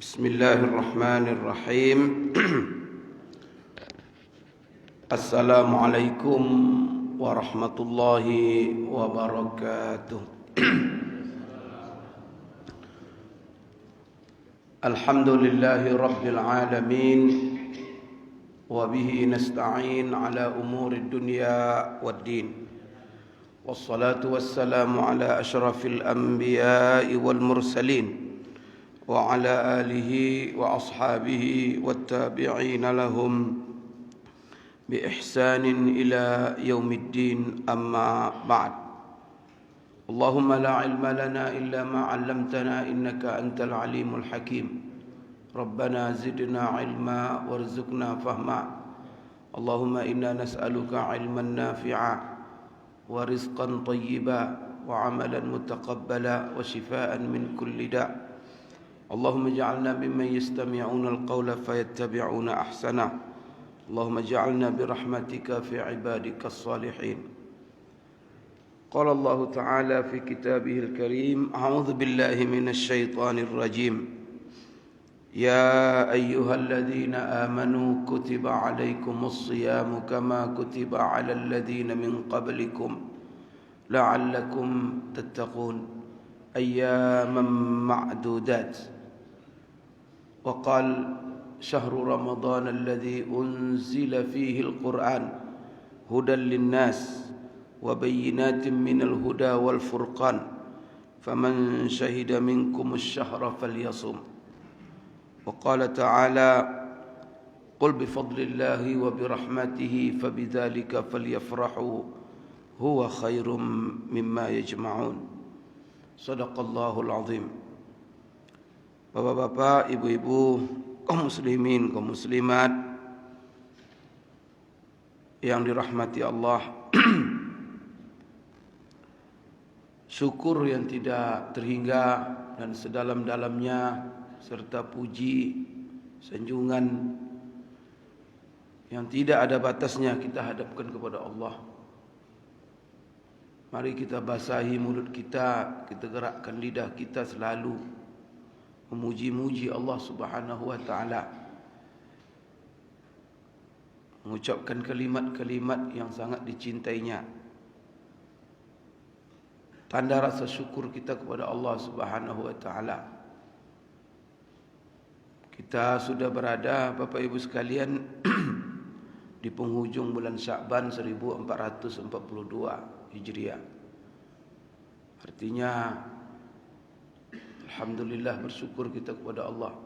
Bismillahirrahmanirrahim. Assalamualaikum warahmatullahi wabarakatuh. Alhamdulillahi rabbil alamin. Wa bihi nasta'in ala umuri dunya waddin. Wassalatu wassalamu ala ashrafil anbiya'i wal mursalin wa ala alihi wa ashabihi wattabi'in lahum bi ihsanin ila yaumiddin, amma ba'd. Allahumma la ilma lana illa ma 'allamtana innaka antal alimul hakim. Rabbana zidna ilma warzuqna fahma. Allahumma inna nas'aluka ilman nafi'a wa rizqan tayyiba wa 'amalan mutaqabbala wa shifaa'an min kulli da'. Allahumma ij'alna mimman yastami'una al-qawla fayattabi'una ahsana. Allahumma ij'alna birahmatika fi 'ibadika as-salihin. Qala Allah Ta'ala fi kitabihil karim, a'udzu billahi minasy syaithanir rajim. Ya ayyuhalladzina amanu kutiba 'alaikumus shiyamu kama kutiba 'alal ladzina min qablikum la'allakum tattaqun. Ayyaman ma'dudat. وقال شهر رمضان الذي أنزل فيه القرآن هدى للناس وبينات من الهدى والفرقان فمن شهد منكم الشهر فليصم. وقال تعالى قل بفضل الله وبرحمته فبذلك فليفرحوا هو خير مما يجمعون. صدق الله العظيم. Bapak-bapak, ibu-ibu, kaum muslimin, kaum muslimat yang dirahmati Allah, syukur yang tidak terhingga dan sedalam-dalamnya serta puji, sanjungan yang tidak ada batasnya kita hadapkan kepada Allah. Mari kita basahi mulut kita, kita gerakkan lidah kita selalu memuji-muji Allah Subhanahu wa taala, mengucapkan kalimat-kalimat yang sangat dicintainya, tanda rasa syukur kita kepada Allah Subhanahu wa taala. Kita sudah berada, Bapak Ibu sekalian, di penghujung bulan Sya'ban 1442 Hijriah. Artinya alhamdulillah, bersyukur kita kepada Allah.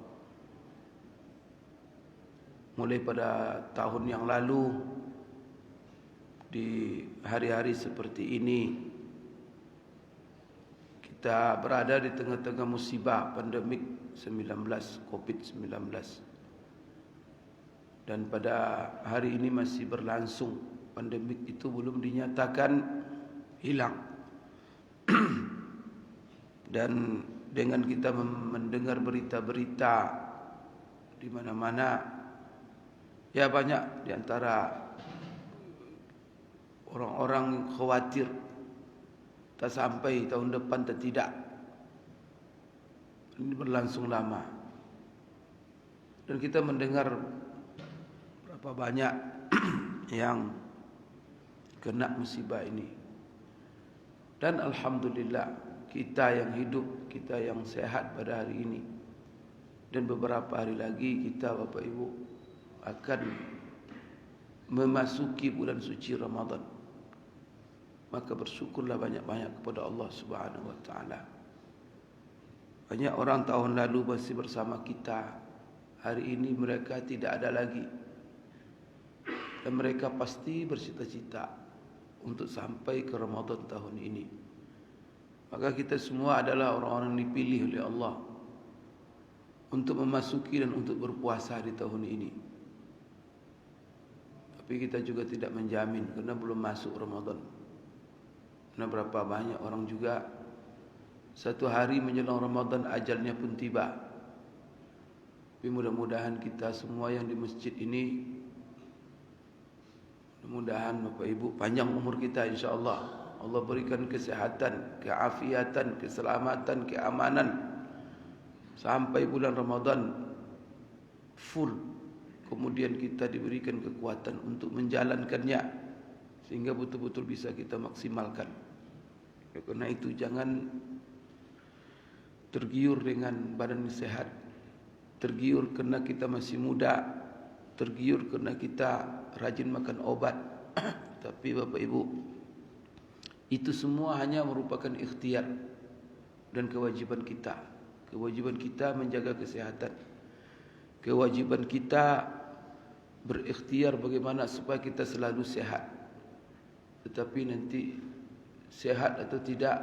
Mulai pada tahun yang lalu, di hari-hari seperti ini, kita berada di tengah-tengah musibah pandemik 19, COVID-19. Dan pada hari ini masih berlangsung. Pandemik itu belum dinyatakan hilang. Dan dengan kita mendengar berita-berita di mana-mana, ya banyak di antara orang-orang khawatir tak sampai tahun depan atau tidak. Ini berlangsung lama. Dan kita mendengar berapa banyak yang kena musibah ini. Dan alhamdulillah, kita yang hidup, kita yang sehat pada hari ini, dan beberapa hari lagi kita, Bapak Ibu, akan memasuki bulan suci Ramadan. Maka bersyukurlah banyak-banyak kepada Allah Subhanahu wa taala. Banyak orang tahun lalu masih bersama kita, hari ini mereka tidak ada lagi. Dan mereka pasti bercita-cita untuk sampai ke Ramadan tahun ini. Maka kita semua adalah orang-orang yang dipilih oleh Allah untuk memasuki dan untuk berpuasa di tahun ini. Tapi kita juga tidak menjamin, karena belum masuk Ramadan. Karena berapa banyak orang juga satu hari menjelang Ramadan ajalnya pun tiba. Tapi mudah-mudahan kita semua yang di masjid ini, mudah-mudahan Bapak Ibu panjang umur kita, insya-Allah. Allah berikan kesehatan, keafiatan, keselamatan, keamanan sampai bulan Ramadan full, kemudian kita diberikan kekuatan untuk menjalankannya sehingga betul-betul bisa kita maksimalkan. Karena itu jangan tergiur dengan badan sehat, tergiur kerana kita masih muda, tergiur kerana kita rajin makan obat. Tapi Bapak Ibu, itu semua hanya merupakan ikhtiar dan kewajiban kita. Kewajiban kita menjaga kesehatan, kewajiban kita berikhtiar bagaimana supaya kita selalu sehat. Tetapi nanti sehat atau tidak,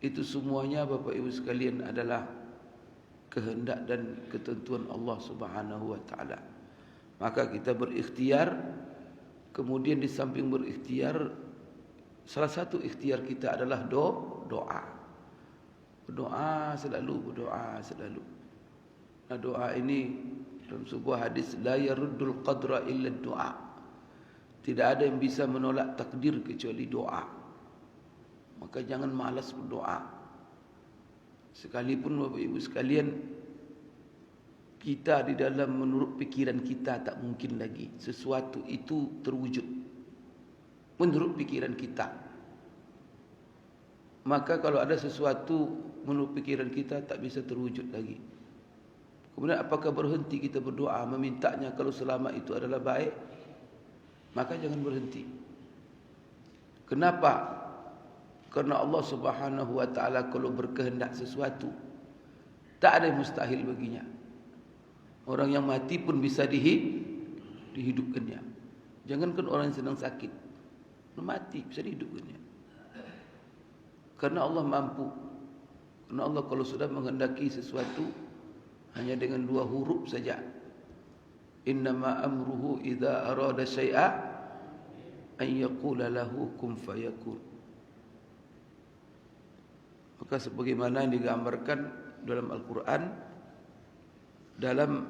itu semuanya Bapak Ibu sekalian adalah kehendak dan ketentuan Allah Subhanahu wa taala. Maka kita berikhtiar, kemudian di samping berikhtiar, salah satu ikhtiar kita adalah doa. Berdoa selalu. Nah, doa ini dalam sebuah hadis, la yaruddul qadra illa doa. Tidak ada yang bisa menolak takdir kecuali doa. Maka jangan malas berdoa. Sekalipun Bapak Ibu sekalian, kita di dalam menurut pikiran kita tak mungkin lagi sesuatu itu terwujud menurut pikiran kita. Maka kalau ada sesuatu menurut pikiran kita tak bisa terwujud lagi, kemudian apakah berhenti kita berdoa memintanya? Kalau selama itu adalah baik, maka jangan berhenti. Kenapa? Karena Allah Subhanahu wa taala kalau berkehendak sesuatu, tak ada yang mustahil baginya. Orang yang mati pun bisa dihidupkannya. Jangankan orang yang sedang sakit, mati bisa dihidupkannya. Karena Allah mampu. Karena Allah kalau sudah menghendaki sesuatu, hanya dengan 2 huruf saja. Innama amruhu idza arada syai'a an yaqula lahu kun fayakun. Maka sebagaimana yang digambarkan dalam Al-Quran, dalam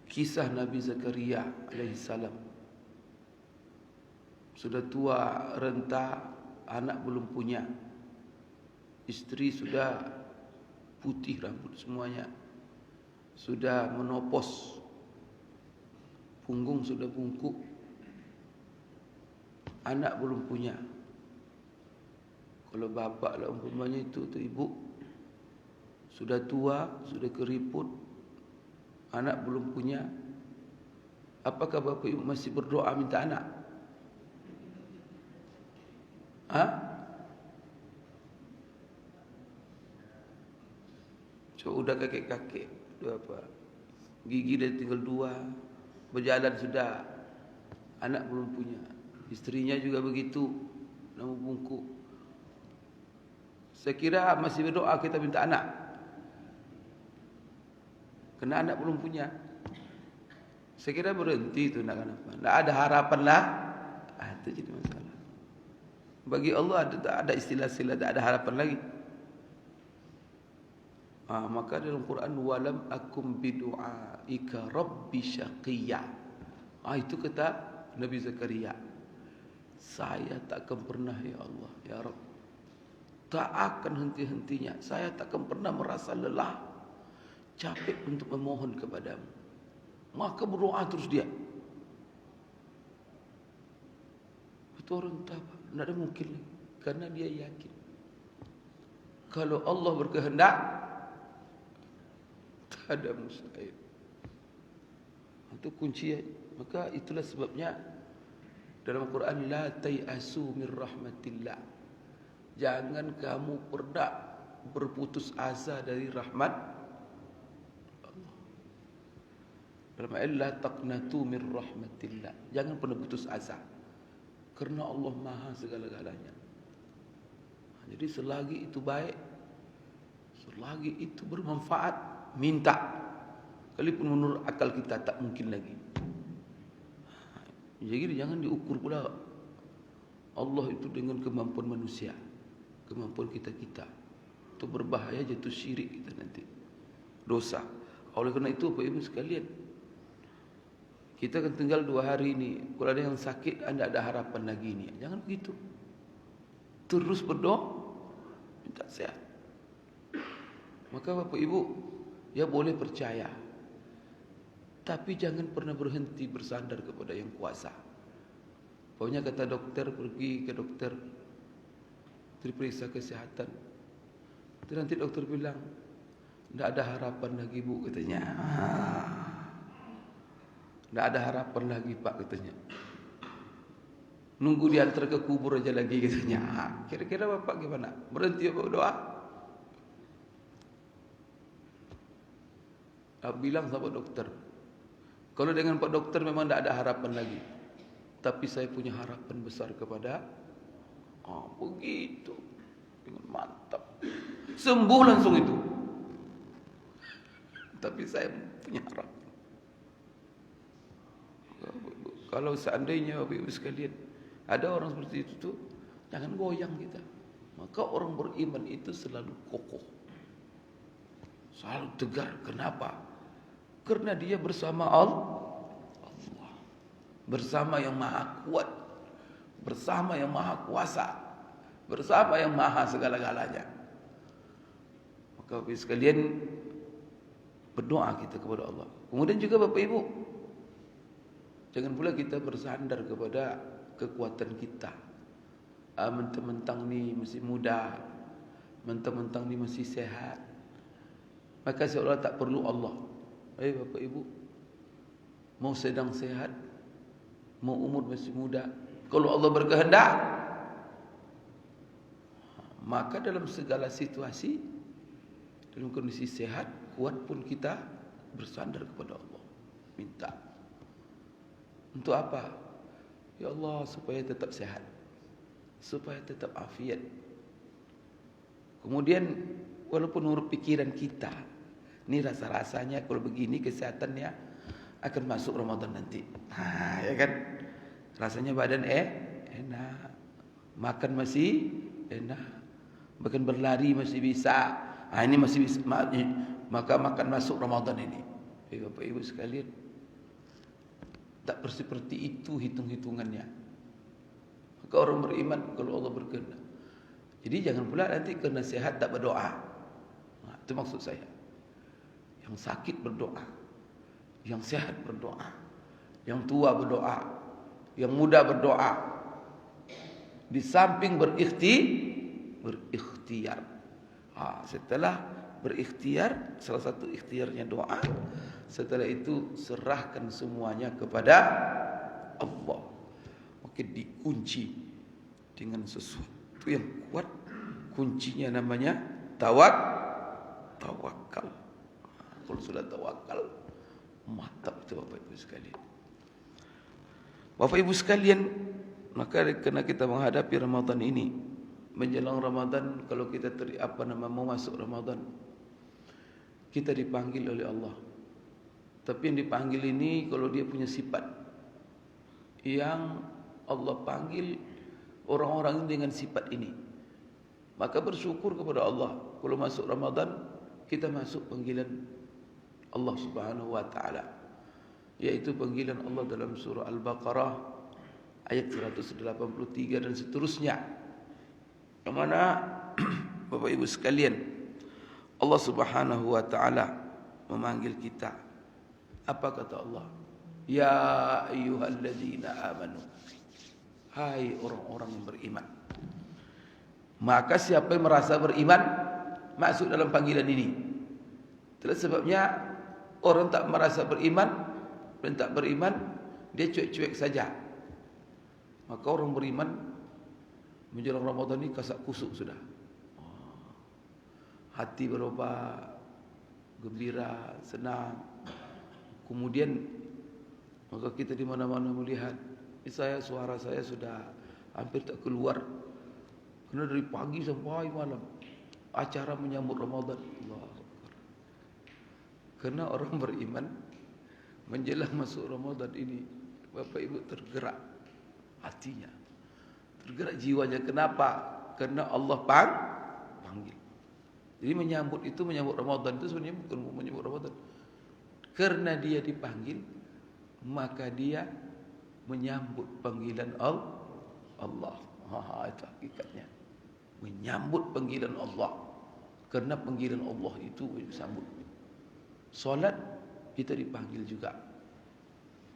kisah Nabi Zakaria alaihissalam, sudah tua renta, anak belum punya, istri sudah putih rambut semuanya, sudah menopos, punggung sudah bungkuk, anak belum punya. Kalau bapak lah umpamanya itu atau ibu sudah tua, sudah keriput, anak belum punya, apakah bapak ibu masih berdoa minta anak? So, udah kakek-kakek, udah apa? Gigi dah tinggal 2, berjalan sudah, anak belum punya. Istrinya juga begitu, nama bungkuk. Saya kira masih berdoa kita minta anak, kerana anak belum punya. Saya kira berhenti itu nak kenapa? Tak ada harapan lah. Itu jadi masalah. Bagi Allah ada istilah-istilah tak ada harapan lagi. Maka dalam Quran, walam akum bidu'aika rabbi syaqiyya. Itu kata Nabi Zakaria, saya takkan pernah ya Allah, ya Rabb, tak akan henti-hentinya, saya takkan pernah merasa lelah, capek untuk memohon kepadamu. Maka berdoa terus dia. Itu orang tak ada mungkin, karena dia yakin kalau Allah berkehendak, tak ada mustahil. Itu kunci. Maka itulah sebabnya dalam Quran, la tai'asu min rahmatillah. Jangan kamu pernah berputus asa dari rahmat Allah. Dalam ayat, la taqnatu min rahmatillah. Jangan pernah putus asa, kerana Allah Maha segala-galanya. Jadi selagi itu baik, selagi itu bermanfaat, minta. Kalaupun menurut akal kita tak mungkin lagi. Jadi jangan diukur pula Allah itu dengan kemampuan manusia, kemampuan kita-kita. Itu berbahaya, jatuh syirik kita nanti, dosa. Oleh kerana itu Bapak Ibu sekalian, kita akan tinggal 2 hari ini. Kalau ada yang sakit, anda ada harapan lagi ni. Jangan begitu. Terus berdoa, minta sehat. Maka Bapak Ibu, ya boleh percaya, tapi jangan pernah berhenti bersandar kepada yang kuasa. Pokoknya kata dokter, pergi ke dokter, diperiksa kesehatan. Terus nanti dokter bilang, tidak ada harapan lagi Bu, katanya. Tidak ada harapan lagi Pak, katanya. Nunggu diantar ke kubur aja lagi, katanya. Kira-kira Bapak gimana? Berhenti apa berdoa? Bilang sama dokter, kalau dengan Pak Dokter memang tidak ada harapan lagi, tapi saya punya harapan besar kepada begitu, dengan mantap, sembuh langsung itu. Tapi saya punya harapan. Kalau seandainya Bapak Ibu sekalian ada orang seperti itu tuh, jangan goyang kita. Maka orang beriman itu selalu kokoh, selalu tegar. Kenapa? Karena dia bersama Allah, bersama yang maha kuat, bersama yang maha kuasa, bersama yang maha segala-galanya. Maka Bapak Ibu sekalian, berdoa kita kepada Allah. Kemudian juga Bapak Ibu, jangan pula kita bersandar kepada kekuatan kita. Mentang-mentang ni masih muda, mentang-mentang ni masih sehat, maka seolah tak perlu Allah. Bapak Ibu, mau sedang sehat, mau umur masih muda, kalau Allah berkehendak, maka dalam segala situasi, dalam kondisi sehat, kuat pun kita bersandar kepada Allah. Minta. Untuk apa? Ya Allah, supaya tetap sehat, supaya tetap afiat. Kemudian walaupun menurut pikiran kita, ini rasa-rasanya kalau begini kesehatannya akan masuk Ramadan nanti. Ya kan? Rasanya badan enak, makan masih enak, bahkan berlari masih bisa. Ini masih bisa, maka makan masuk Ramadan ini. Bapak Ibu sekalian, tak seperti itu hitung-hitungannya. Maka orang beriman kalau Allah berkehendak. Jadi jangan pula nanti kena sehat tak berdoa. Itu maksud saya. Yang sakit berdoa, yang sehat berdoa, yang tua berdoa, yang muda berdoa. Di samping berikhtiar. Setelah berikhtiar, salah satu ikhtiarnya doa. Setelah itu serahkan semuanya kepada Allah. Maka dikunci dengan sesuatu yang kuat. Kuncinya namanya tawakal. Kalau sudah tawakal, mantap itu Bapak Ibu sekalian. Bapak Ibu sekalian, maka karena kita menghadapi Ramadan ini, menjelang Ramadan, kalau kita mau masuk Ramadan, kita dipanggil oleh Allah. Tapi yang dipanggil ini kalau dia punya sifat yang Allah panggil orang-orang ini dengan sifat ini, maka bersyukur kepada Allah. Kalau masuk Ramadan, kita masuk panggilan Allah Subhanahu wa taala, yaitu panggilan Allah dalam surah Al-Baqarah ayat 183 dan seterusnya. Yang mana Bapak Ibu sekalian, Allah Subhanahu wa taala memanggil kita. Apa kata Allah? Ya ayyuhalladzina amanu. Hai orang-orang yang beriman. Maka siapa yang merasa beriman masuk dalam panggilan ini. Itulah sebabnya orang tak merasa beriman dan tak beriman, dia cuek-cuek saja. Maka orang beriman menjelang Ramadan ini kasak kusuk sudah. Hati berubah, gembira, senang. Kemudian maka kita di mana-mana melihat, suara saya sudah hampir tak keluar. Karena dari pagi sampai malam acara menyambut Ramadan. Karena orang beriman menjelang masuk Ramadan ini, Bapak Ibu tergerak hatinya, tergerak jiwanya. Kenapa? Karena Allah panggil. Jadi menyambut Ramadan itu sebenarnya bukan menyambut Ramadan. Karena dia dipanggil, maka dia menyambut panggilan Allah. Itu hakikatnya. Menyambut panggilan Allah. Kerana panggilan Allah itu disambut. Solat kita dipanggil juga.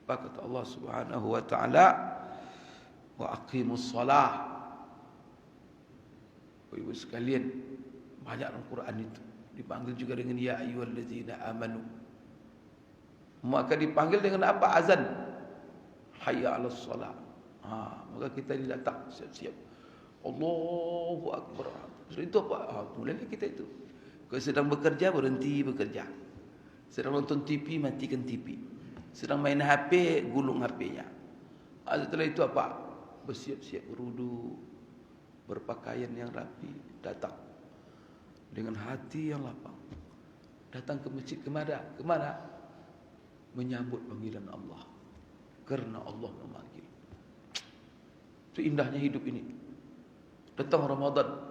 Apa kata Allah Subhanahu wa taala? Wa aqimus solah. Ibu sekalian, banyak dalam Quran itu dipanggil juga dengan ya ayyuhallazina amanu. Maka dipanggil dengan apa? Azan. Hayya 'alas shalah. Maka kita datang siap-siap. Allahu akbar. So, itu apa? Mulailah kita itu. Kalau sedang bekerja, berhenti bekerja. Sedang nonton TV, matikan TV. Sedang main HP, gulung HP-nya. Setelah itu apa? Bersiap-siap berwudu, berpakaian yang rapi, datang dengan hati yang lapang. Datang ke masjid kemana? Kemana? Menyambut panggilan Allah. Karena Allah memanggil. Itu indahnya hidup ini. Datang Ramadan,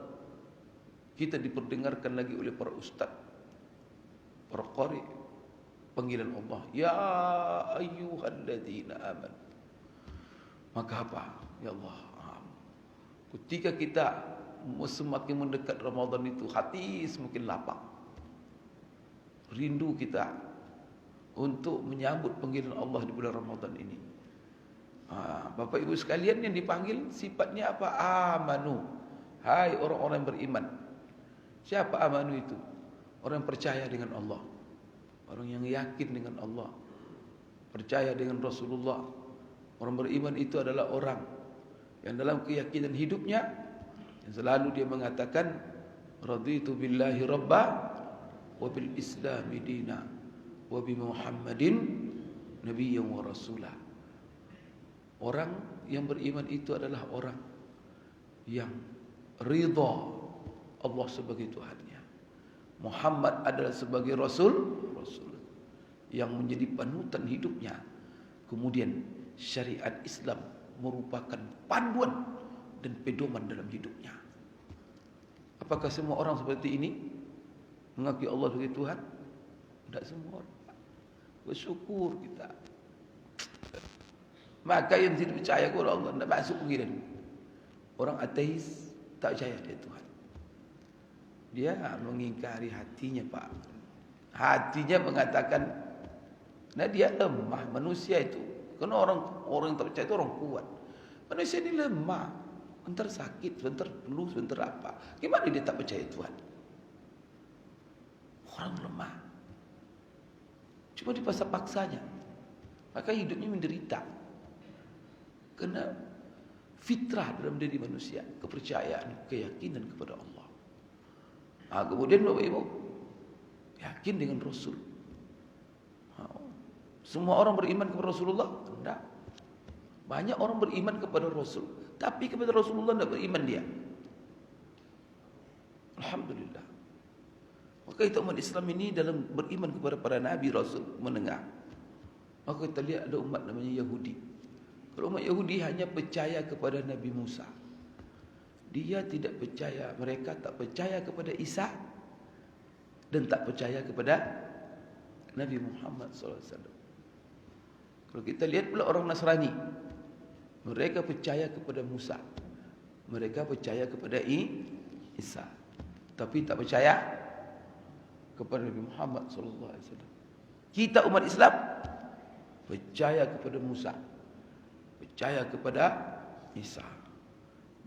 kita diperdengarkan lagi oleh para ustaz, para qari, panggilan Allah, ya ayyuhalladzina amanu. Maka apa? Ya Allah, ketika kita semakin mendekat Ramadan itu, hati semakin lapang. Rindu kita untuk menyambut panggilan Allah di bulan Ramadan ini. Bapak Ibu sekalian, yang dipanggil sifatnya apa? Amanu. Hai orang-orang yang beriman. Siapa amanu itu? Orang yang percaya dengan Allah. Orang yang yakin dengan Allah. Percaya dengan Rasulullah. Orang beriman itu adalah orang yang dalam keyakinan hidupnya, yang selalu dia mengatakan, raditu billahi rabba wa bil islami dina wa bi Muhammadin nabiyyan wa rasulah. Orang yang beriman itu adalah orang yang ridha Allah sebagai Tuhannya, Muhammad adalah sebagai Rasul yang menjadi panutan hidupnya. Kemudian syariat Islam merupakan panduan dan pedoman dalam hidupnya. Apakah semua orang seperti ini mengakui Allah sebagai Tuhan? Tidak semua orang. Bersyukur kita. Maka yang tidak percaya kepada Allah tidak masuk panggilan. Orang ateis tak percaya dia Tuhan. Dia mengingkari hatinya, Pak. Hatinya mengatakan, nah dia lemah manusia itu. Karena orang yang tak percaya itu orang kuat. Manusia ini lemah. Sebentar sakit, sebentar flu, sebentar apa. Gimana dia tak percaya Tuhan? Orang lemah. Cuma dipaksa-paksanya. Maka hidupnya menderita. Karena fitrah dalam diri manusia, kepercayaan, keyakinan kepada Allah. Kemudian Bapak Ibu, yakin dengan Rasul. Semua orang beriman kepada Rasulullah? Tidak. Banyak orang beriman kepada Rasul, tapi kepada Rasulullah tidak beriman dia. Alhamdulillah. Maka itu umat Islam ini dalam beriman kepada para Nabi Rasul menengah. Maka kita lihat ada umat namanya Yahudi. Kalau umat Yahudi hanya percaya kepada Nabi Musa, dia tidak percaya, mereka tak percaya kepada Isa dan tak percaya kepada Nabi Muhammad SAW. Kalau kita lihat pula orang Nasrani, mereka percaya kepada Musa, mereka percaya kepada Isa, tapi tak percaya kepada Nabi Muhammad SAW. Kita umat Islam percaya kepada Musa, percaya kepada Isa,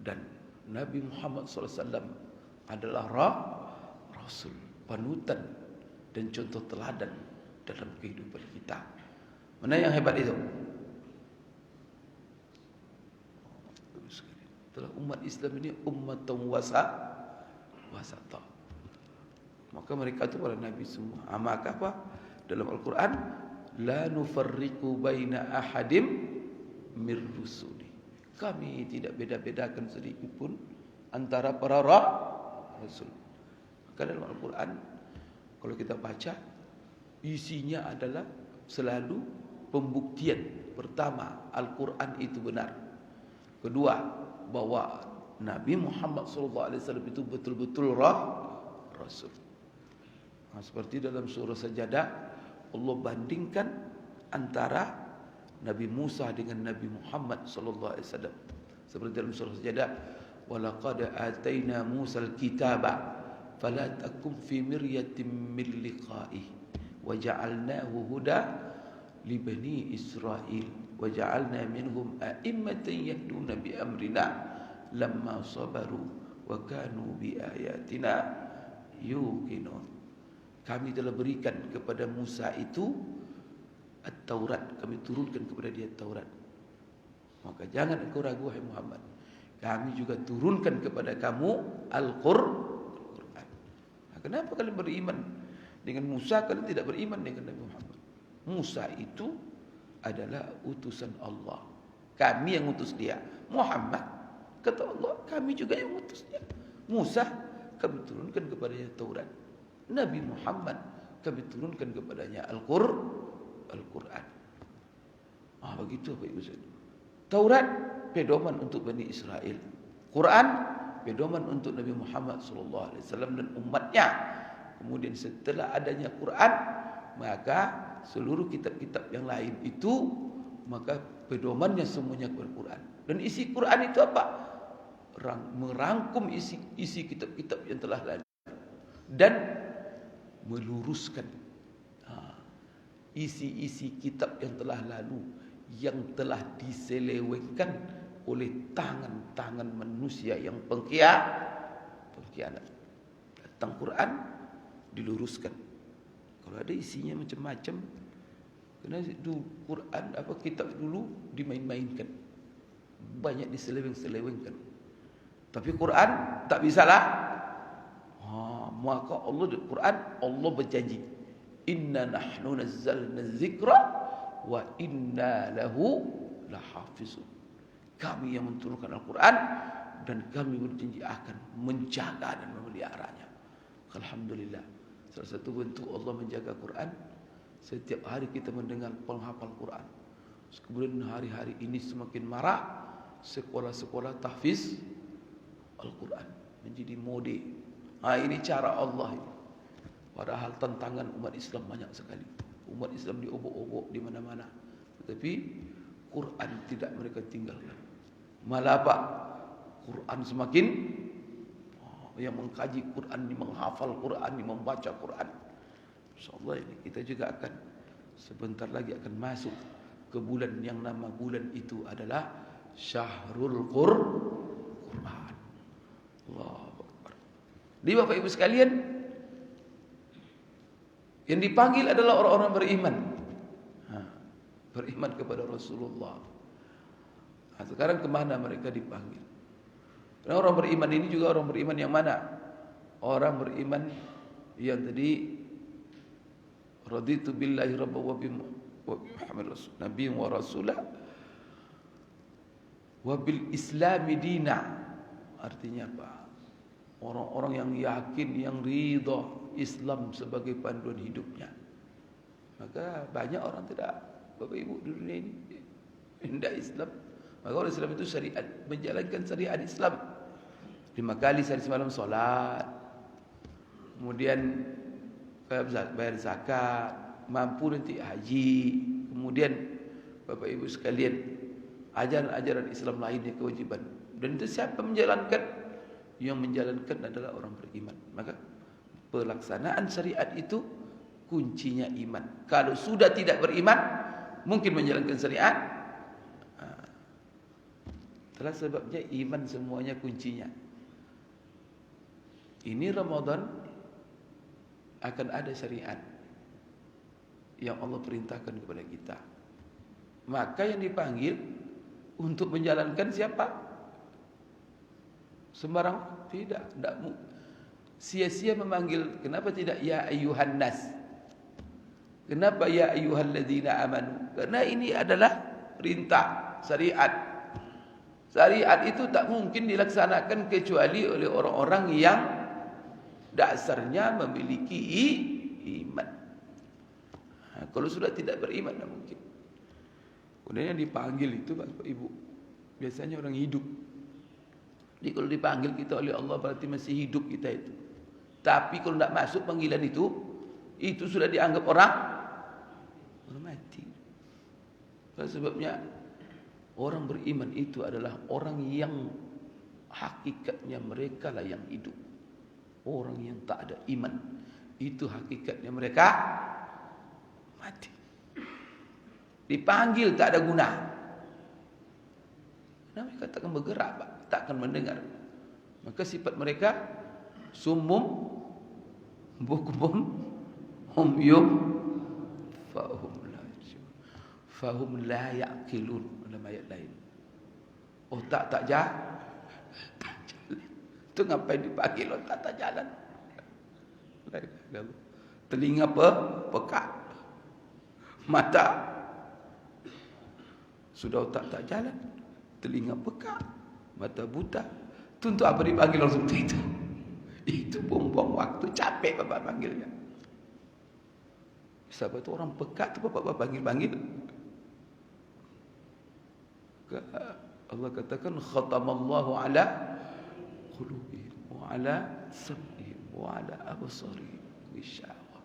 dan Nabi Muhammad SAW adalah Rasul, panutan dan contoh teladan dalam kehidupan kita. Mana yang hebat itu? Itulah umat Islam ini ummatan wasata. Maka mereka itu para Nabi semua. Maka apa? Dalam Al-Quran, la nufarriqu baina ahadim mir rusuli. Kami tidak beda-bedakan sedikit pun antara para rasul. Maka dalam Al-Quran, kalau kita baca, isinya adalah selalu pembuktian. Pertama, Al-Quran itu benar. Kedua, bahwa Nabi Muhammad SAW itu betul-betul Rasul. Seperti dalam surah Sajadah, Allah bandingkan antara Nabi Musa dengan Nabi Muhammad SAW. Seperti dalam surah Sajadah, walaqad ataina Musal kitaba fala takum fi miryatin min liqa'ih wa ja'alnahu huda li bani Israil wa ja'alna minhum a'immatan yahduna bi amrina lamma sabaru wa kanu bi ayatina yuqinun. Kami telah berikan kepada Musa itu At-Taurat, kami turunkan kepada dia Taurat. Maka jangan engkau ragu wahai Muhammad, kami juga turunkan kepada kamu Al-Qur'an. Nah, kenapa kalian beriman dengan Musa, kalian tidak beriman dengan Nabi Muhammad? Musa itu adalah utusan Allah, kami yang utus dia. Muhammad, kata Allah, kami juga yang utus dia. Musa kami turunkan kepadanya Taurat, Nabi Muhammad kami turunkan kepadanya Al-Quran. Begitu Bapak Ibu saudara. Taurat pedoman untuk Bani Israel, Quran pedoman untuk Nabi Muhammad SAW dan umatnya. Kemudian setelah adanya Quran, maka seluruh kitab-kitab yang lain itu, maka pedomannya semuanya kepada Quran. Dan isi Quran itu apa? Merangkum isi kitab-kitab yang telah lalu dan meluruskan isi-isi kitab yang telah lalu, yang telah diselewengkan oleh tangan-tangan manusia yang pengkhianat. Datang Quran diluruskan. Kalau ada isinya macam-macam, karena itu Quran kitab dulu dimain-mainkan, banyak diseleweng-selewengkan. Tapi Quran tak bisalah. Maka Allah di Quran, Allah berjanji, inna nahnu nazzalna dzikra wa inna lahu lahafizun. Kami yang menurunkan Al-Quran dan kami berjanji akan menjaga dan memeliharanya. Alhamdulillah. Salah satu bentuk Allah menjaga Quran, setiap hari kita mendengar penghafal Quran. Kemudian hari-hari ini semakin marak sekolah-sekolah tahfiz Al-Quran menjadi mode. Ini cara Allah ini. Padahal tantangan umat Islam banyak sekali. Umat Islam diobok-obok di mana-mana. Tetapi Quran tidak mereka tinggalkan. Malah apa? Quran semakin yang mengkaji Quran, menghafal Quran, membaca Quran. InsyaAllah ini kita juga akan sebentar lagi akan masuk ke bulan yang nama bulan itu adalah Syahrul Quran. Allahu Akbar. Jadi Bapak Ibu sekalian, yang dipanggil adalah orang-orang beriman. Beriman kepada Rasulullah. Sekarang kemana mereka dipanggil? Karena orang beriman ini juga orang beriman yang mana? Orang beriman yang tadi raditu billahi rabba wa bi Muhammad rasul nabi wa rasulah wa bil islami dina. Artinya apa? Orang-orang yang yakin, yang ridha Islam sebagai panduan hidupnya. Maka banyak orang tidak, Bapak Ibu, di dunia ini hendak Islam. Maka orang Islam itu syariat, menjalankan syariat Islam. 5 kali sehari semalam solat, kemudian bayar zakat, mampu nanti haji, kemudian Bapak Ibu sekalian ajaran-ajaran Islam lainnya kewajiban. Dan itu siapa menjalankan? Yang menjalankan adalah orang beriman. Maka pelaksanaan syariat itu kuncinya iman. Kalau sudah tidak beriman, mungkin menjalankan syariat. Itulah sebabnya iman semuanya kuncinya. Ini Ramadan akan ada syariat yang Allah perintahkan kepada kita. Maka yang dipanggil untuk menjalankan siapa? Sembarang tidak sia-sia memanggil. Kenapa tidak ya ayyuhan nas? Kenapa ya ayyuhalladzina amanu? Karena ini adalah perintah syariat. Syariat itu tak mungkin dilaksanakan kecuali oleh orang-orang yang dasarnya memiliki iman. Kalau sudah tidak beriman, tak mungkin. Kemudian yang dipanggil itu Bapak Ibu, biasanya orang hidup. Jadi kalau dipanggil kita oleh Allah berarti masih hidup kita itu. Tapi kalau tidak masuk panggilan itu sudah dianggap orang mati. Sebabnya orang beriman itu adalah orang yang hakikatnya mereka lah yang hidup. Orang yang tak ada iman, itu hakikatnya mereka mati. Dipanggil tak ada guna. Mereka takkan bergerak, Pak, takkan mendengar. Maka sifat mereka summum bukmun humyum fahum la ya'qilun. Dalam ayat lain, otak tak jalan. Itu ngapain dipanggil otak tak jalan? Telinga pekat, mata sudah otak tak jalan, telinga pekat, mata buta. Itu untuk apa dipanggil langsung itu? Itu buang-buang waktu, capek bapak panggilnya. Sebab itu orang pekat tu bapak panggil-panggil. Allah katakan khatamallahu ala qulubihim wa ala sam'ihim wa ala absarihim ghishawa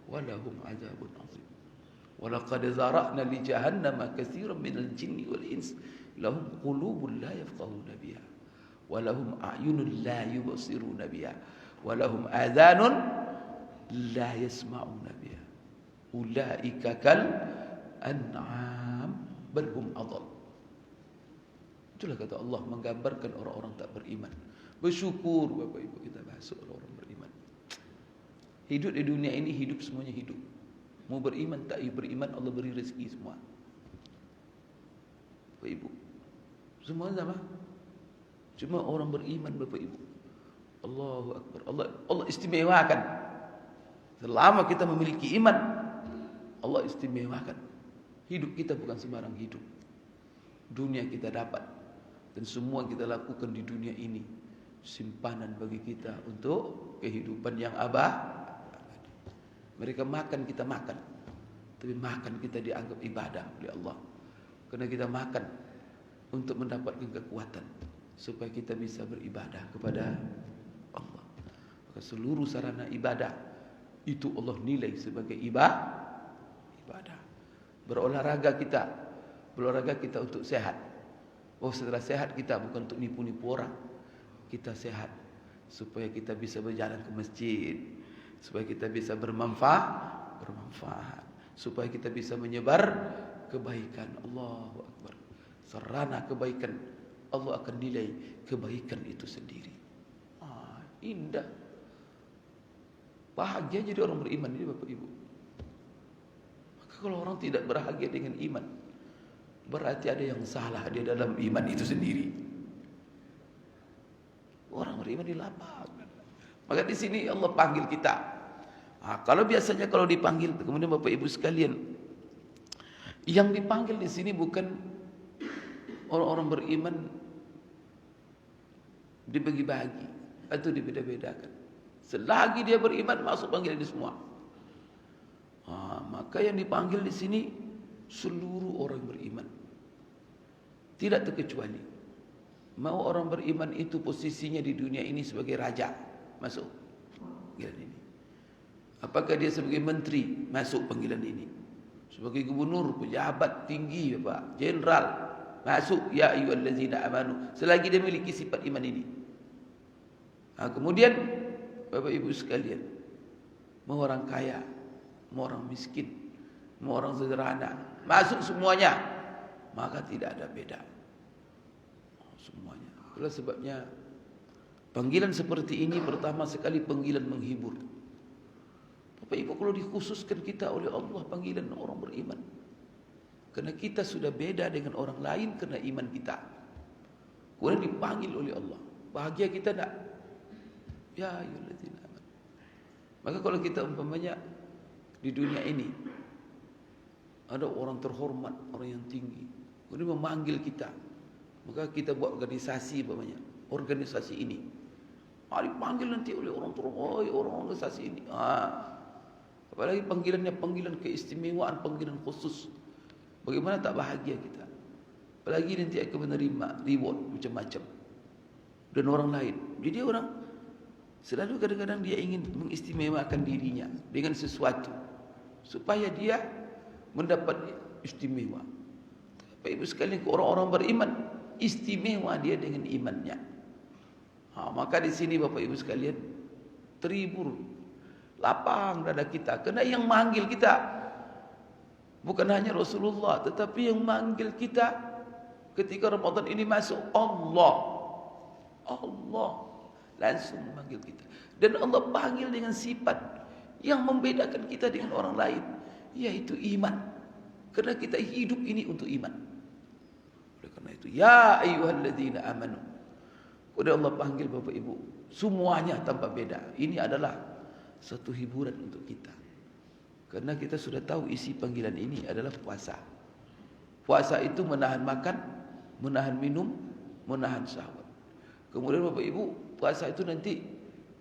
wa lahum adzabun adzim. Wa laqad zara'na li jahannama katsiran minal jinni wal ins lahum qulubun la yafqahuna biha wa lahum a'yunun la yubsiruna biha wa lahum adhanun la yasma'una biha ulaika kal an'am bal hum adall. Itulah kata Allah menggambarkan orang-orang tak beriman. Bersyukur Bapak Ibu kita masuk orang beriman. Hidup di dunia ini, hidup semuanya hidup. Mau beriman tak beriman, Allah beri rezeki semua. Bapak Ibu, semua sama. Cuma orang beriman Bapak Ibu, Allahu Akbar, Allah istimewakan. Selama kita memiliki iman, Allah istimewakan. Hidup kita bukan sembarang hidup. Dunia kita dapat, dan semua kita lakukan di dunia ini simpanan bagi kita untuk kehidupan yang abadi. Mereka makan, kita makan, tapi makan kita dianggap ibadah oleh Allah, karena kita makan untuk mendapatkan kekuatan supaya kita bisa beribadah kepada Allah. Maka seluruh sarana ibadah itu Allah nilai sebagai ibadah. Berolahraga kita untuk sehat. Oh, setelah sehat kita bukan untuk nipu-nipu orang. Kita sehat supaya kita bisa berjalan ke masjid, supaya kita bisa bermanfaat, supaya kita bisa menyebar kebaikan. Allahu Akbar. Sarana kebaikan, Allah akan nilai kebaikan itu sendiri. Indah. Bahagia jadi orang beriman ini Bapak Ibu. Maka kalau orang tidak bahagia dengan iman, berarti ada yang salah di dalam iman itu sendiri. Orang beriman di lapang. Maka di sini Allah panggil kita. Kalau biasanya kalau dipanggil, kemudian Bapak Ibu sekalian, yang dipanggil di sini bukan orang-orang beriman dibagi-bagi atau dibeda-bedakan. Selagi dia beriman masuk panggilan ini semua. Maka yang dipanggil di sini seluruh orang beriman, tidak terkecuali. Mau orang beriman itu posisinya di dunia ini sebagai raja, masuk panggilan ini. Apakah dia sebagai menteri, masuk panggilan ini. Sebagai gubernur, pejabat tinggi, Bapak, jenderal, masuk ya ayyuhallazina amanu, selagi dia memiliki sifat iman ini. Kemudian Bapak Ibu sekalian, mau orang kaya, mau orang miskin, mau orang sederhana, masuk semuanya, maka tidak ada beda. Semuanya. Itulah sebabnya panggilan seperti ini pertama sekali panggilan menghibur. Bapak Ibu, kalau dikhususkan kita oleh Allah panggilan orang beriman, karena kita sudah beda dengan orang lain karena iman kita. Kemudian dipanggil oleh Allah, bahagia kita tak? Ya ayyuhallazina amanu. Maka kalau kita umpamanya di dunia ini ada orang terhormat, orang yang tinggi, kemudian memanggil kita, maka kita buat organisasi umpamanya, organisasi ini. Dipanggil nanti oleh orang terhormat, orang organisasi ini. Apalagi panggilannya panggilan keistimewaan, panggilan khusus. Bagaimana tak bahagia kita? Apalagi nanti akan menerima reward macam-macam dan orang lain. Jadi orang selalu kadang-kadang dia ingin mengistimewakan dirinya dengan sesuatu supaya dia mendapat istimewa. Bapak Ibu sekalian, orang-orang beriman istimewa dia dengan imannya. Maka di sini Bapak Ibu sekalian, terhibur, lapang dada kita. Karena yang manggil kita bukan hanya Rasulullah, tetapi yang manggil kita ketika Ramadan ini masuk Allah. Allah langsung memanggil kita. Dan Allah panggil dengan sifat yang membedakan kita dengan orang lain, yaitu iman. Karena kita hidup ini untuk iman. Oleh karena itu, ya ayyuhalladzina amanu. Udah Allah panggil Bapak Ibu, semuanya tanpa beda. Ini adalah satu hiburan untuk kita. Karena kita sudah tahu isi panggilan ini adalah puasa. Puasa itu menahan makan, menahan minum, menahan syahwat. Kemudian Bapak Ibu, puasa itu nanti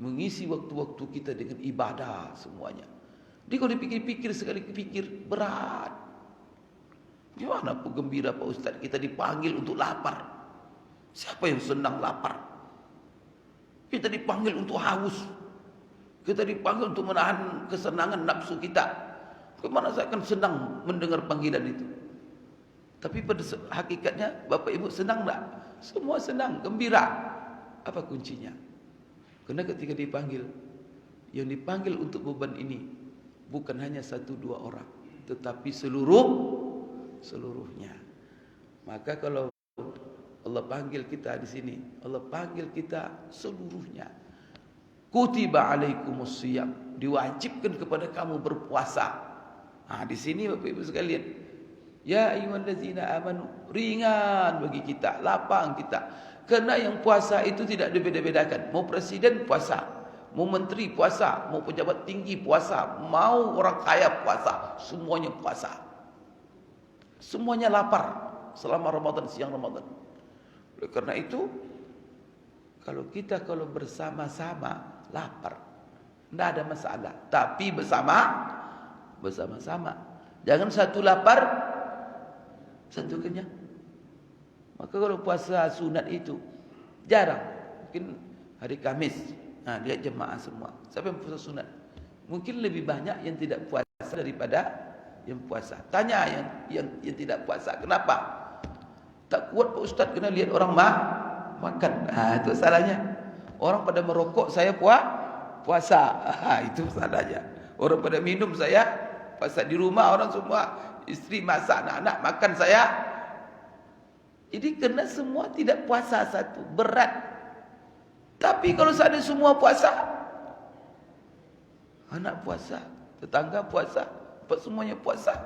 mengisi waktu-waktu kita dengan ibadah semuanya. Jadi kalau dipikir-pikir sekali pikir berat. Gimana pun gembira Pak Ustaz, kita dipanggil untuk lapar. Siapa yang senang lapar? Kita dipanggil untuk haus. Kita dipanggil untuk menahan kesenangan nafsu kita. Kemana saya akan senang mendengar panggilan itu? Tapi pada hakikatnya Bapak Ibu senang tak? Semua senang, gembira. Apa kuncinya? Karena ketika dipanggil, yang dipanggil untuk beban ini bukan hanya 1-2 orang, tetapi seluruhnya. Maka kalau Allah panggil kita di sini, Allah panggil kita seluruhnya. Kutiba alaikumus shiyam, diwajibkan kepada kamu berpuasa. Nah, di sini Bapak Ibu sekalian, ya ayyuhallazina amanu, ringan bagi kita, lapang kita. Karena yang puasa itu tidak dibeda-bedakan. Mau presiden puasa, mau menteri puasa, mau pejabat tinggi puasa, mau orang kaya puasa, semuanya puasa. Semuanya lapar selama Ramadan, siang Ramadan. Oleh karena itu, kalau kita bersama-sama lapar, tidak ada masalah. Tapi bersama-sama. Jangan satu lapar, satu kenyang. Maka kalau puasa sunat itu jarang, mungkin hari Kamis, nah lihat jemaah semua. Siapa yang puasa sunat? Mungkin lebih banyak yang tidak puasa daripada yang puasa. Tanya yang tidak puasa, kenapa? Tak kuat Pak Ustaz kena lihat orang makan. Ah, itu salahnya. Orang pada merokok, saya puasa. Ah, itu salahnya. Orang pada minum, saya puasa. Di rumah orang semua istri masak, anak-anak makan, saya. Jadi kena semua tidak puasa satu, berat. Tapi kalau seandainya semua puasa, anak puasa, tetangga puasa, semuanya puasa,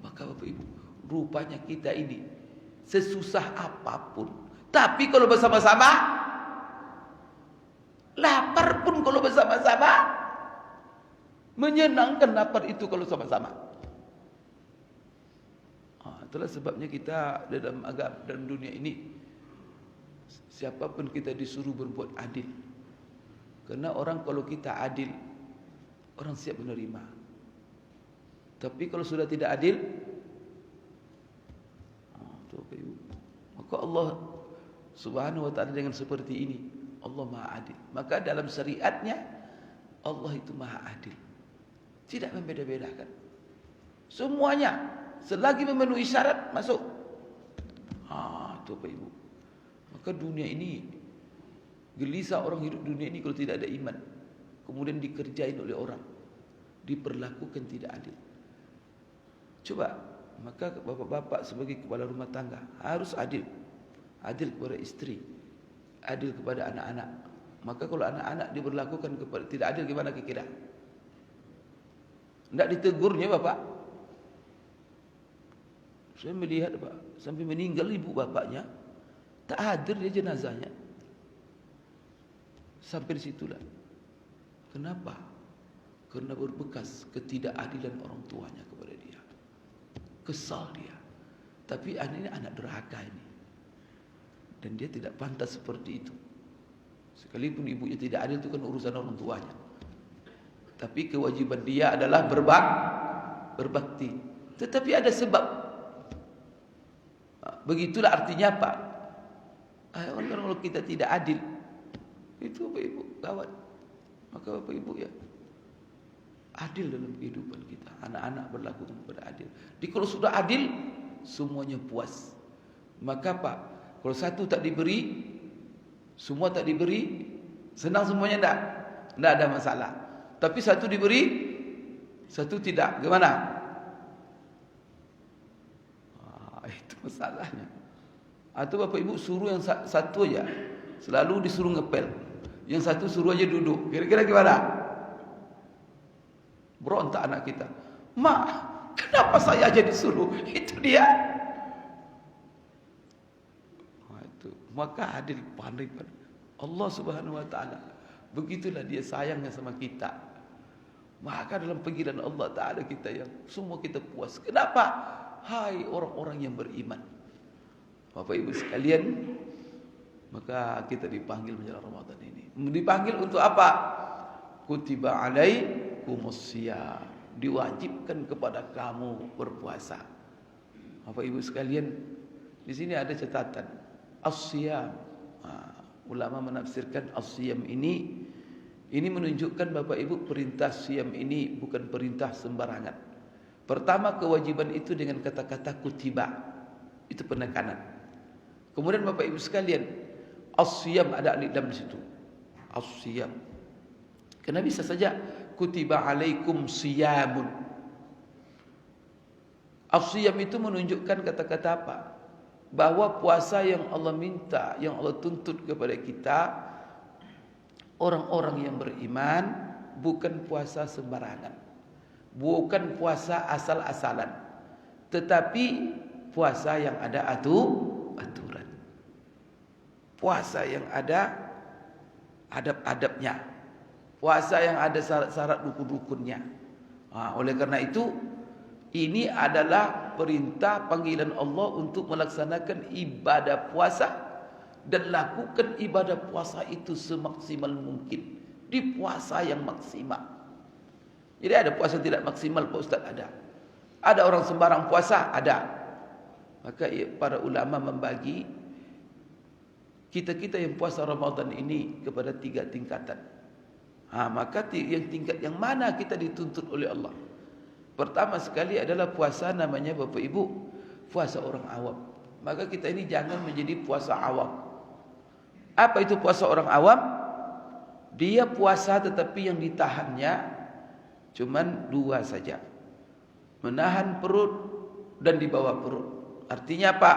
maka Bapak Ibu, rupanya kita ini sesusah apapun. Tapi kalau bersama-sama, lapar pun kalau bersama-sama, menyenangkan lapar itu kalau sama-sama. Itulah sebabnya kita dalam dunia ini, siapapun kita disuruh berbuat adil. Karena orang kalau kita adil, orang siap menerima. Tapi kalau sudah tidak adil, maka Allah Subhanahu wa ta'ala dengan seperti ini, Allah Maha Adil. Maka dalam syariatnya, Allah itu Maha Adil. Tidak membeda-bedakan. Semuanya selagi memenuhi syarat masuk. Itu Bapak Ibu. Maka dunia ini gelisah orang hidup dunia ini kalau tidak ada iman. Kemudian dikerjain oleh orang, diperlakukan tidak adil. Coba, maka bapak-bapak sebagai kepala rumah tangga harus adil. Adil kepada istri, adil kepada anak-anak. Maka kalau anak-anak diperlakukan kepada tidak adil, gimana kira-kira? Tidak ditegurnya bapak. Saya melihat Pak, sampai meninggal ibu bapaknya, tak hadir dia jenazahnya. Sampai di situlah. Kenapa? Karena berbekas ketidakadilan orang tuanya kepada dia. Kesal dia. Tapi anak ini anak durhaka ini. Dan dia tidak pantas seperti itu. Sekalipun ibunya tidak adil, itu kan urusan orang tuanya. Tapi kewajiban dia adalah berbakti. Tetapi ada sebab. Begitulah artinya apa? Kalau kita tidak adil, itu Bapak Ibu kawan. Maka Bapak Ibu ya, adil dalam kehidupan kita. Anak-anak berlaku kepada adil. Jadi kalau sudah adil, semuanya puas. Maka apa? Kalau satu tak diberi, semua tak diberi, senang semuanya tak? Tidak ada masalah. Tapi satu diberi, satu tidak. Gimana? Itu masalahnya. Atau bapak ibu suruh yang satu aja, selalu disuruh ngepel. Yang satu suruh aja duduk. Kira-kira gimana? Berontak anak kita. Mak, kenapa saya aja disuruh? Itu dia. Maka adil pandai Allah Subhanahu wa taala. Begitulah dia sayangnya sama kita. Maka dalam panggilan Allah taala kita yang semua kita puas. Kenapa? Hai orang-orang yang beriman. Bapak Ibu sekalian, maka kita dipanggil menjelang Ramadan ini. Dipanggil untuk apa? Kutiba alaikumus syiyam. Diwajibkan kepada kamu berpuasa. Bapak Ibu sekalian, di sini ada catatan. As-siyam. Ulama menafsirkan as-siyam ini menunjukkan Bapak Ibu perintah siyam ini bukan perintah sembarangan. Pertama, kewajiban itu dengan kata-kata kutiba. Itu penekanan. Kemudian Bapak Ibu sekalian, as-siyam ada alif lam di situ. As-siyam. Karena bisa saja kutiba alaikum siyamun. As-siyam itu menunjukkan kata-kata apa? Bahwa puasa yang Allah minta, yang Allah tuntut kepada kita, orang-orang yang beriman, bukan puasa sembarangan, bukan puasa asal-asalan, tetapi puasa yang ada aturan, puasa yang ada adab-adabnya, puasa yang ada syarat-syarat rukun-rukunnya. Oleh karena itu, ini adalah perintah panggilan Allah untuk melaksanakan ibadah puasa dan lakukan ibadah puasa itu semaksimal mungkin di puasa yang maksimal. Jadi ada puasa tidak maksimal Pak Ustaz, ada orang sembarang puasa, ada. Maka para ulama membagi kita yang puasa Ramadan ini kepada 3 tingkatan. Maka yang tingkat yang mana kita dituntut oleh Allah? Pertama sekali adalah puasa namanya Bapak Ibu, puasa orang awam. Maka kita ini jangan menjadi puasa awam. Apa itu puasa orang awam? Dia puasa tetapi yang ditahannya cuman 2 saja. Menahan perut dan di bawah perut. Artinya apa?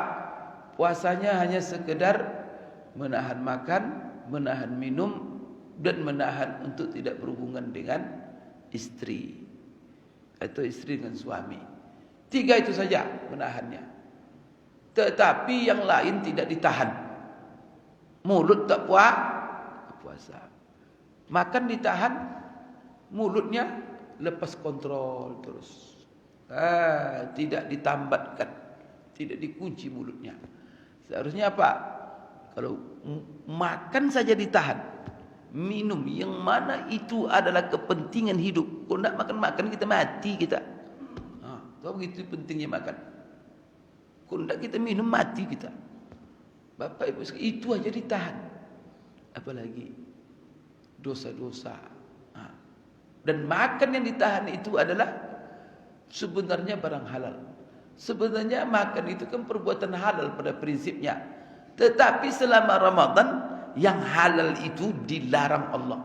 Puasanya hanya sekedar menahan makan, menahan minum, dan menahan untuk tidak berhubungan dengan istri atau istri dengan suami. 3 itu saja menahannya. Tetapi yang lain tidak ditahan. Mulut tak puasa. Makan ditahan, mulutnya lepas kontrol terus. Tidak ditambatkan, tidak dikunci mulutnya. Seharusnya apa? Kalau makan saja ditahan, minum yang mana itu adalah kepentingan hidup. Kalau tidak makan kita mati kita. Tahu begitu pentingnya makan. Kalau tidak kita minum mati kita. Bapak Ibu itu aja ditahan. Apalagi dosa-dosa. Dan makan yang ditahan itu adalah sebenarnya barang halal. Sebenarnya makan itu kan perbuatan halal pada prinsipnya. Tetapi selama Ramadan yang halal itu dilarang Allah.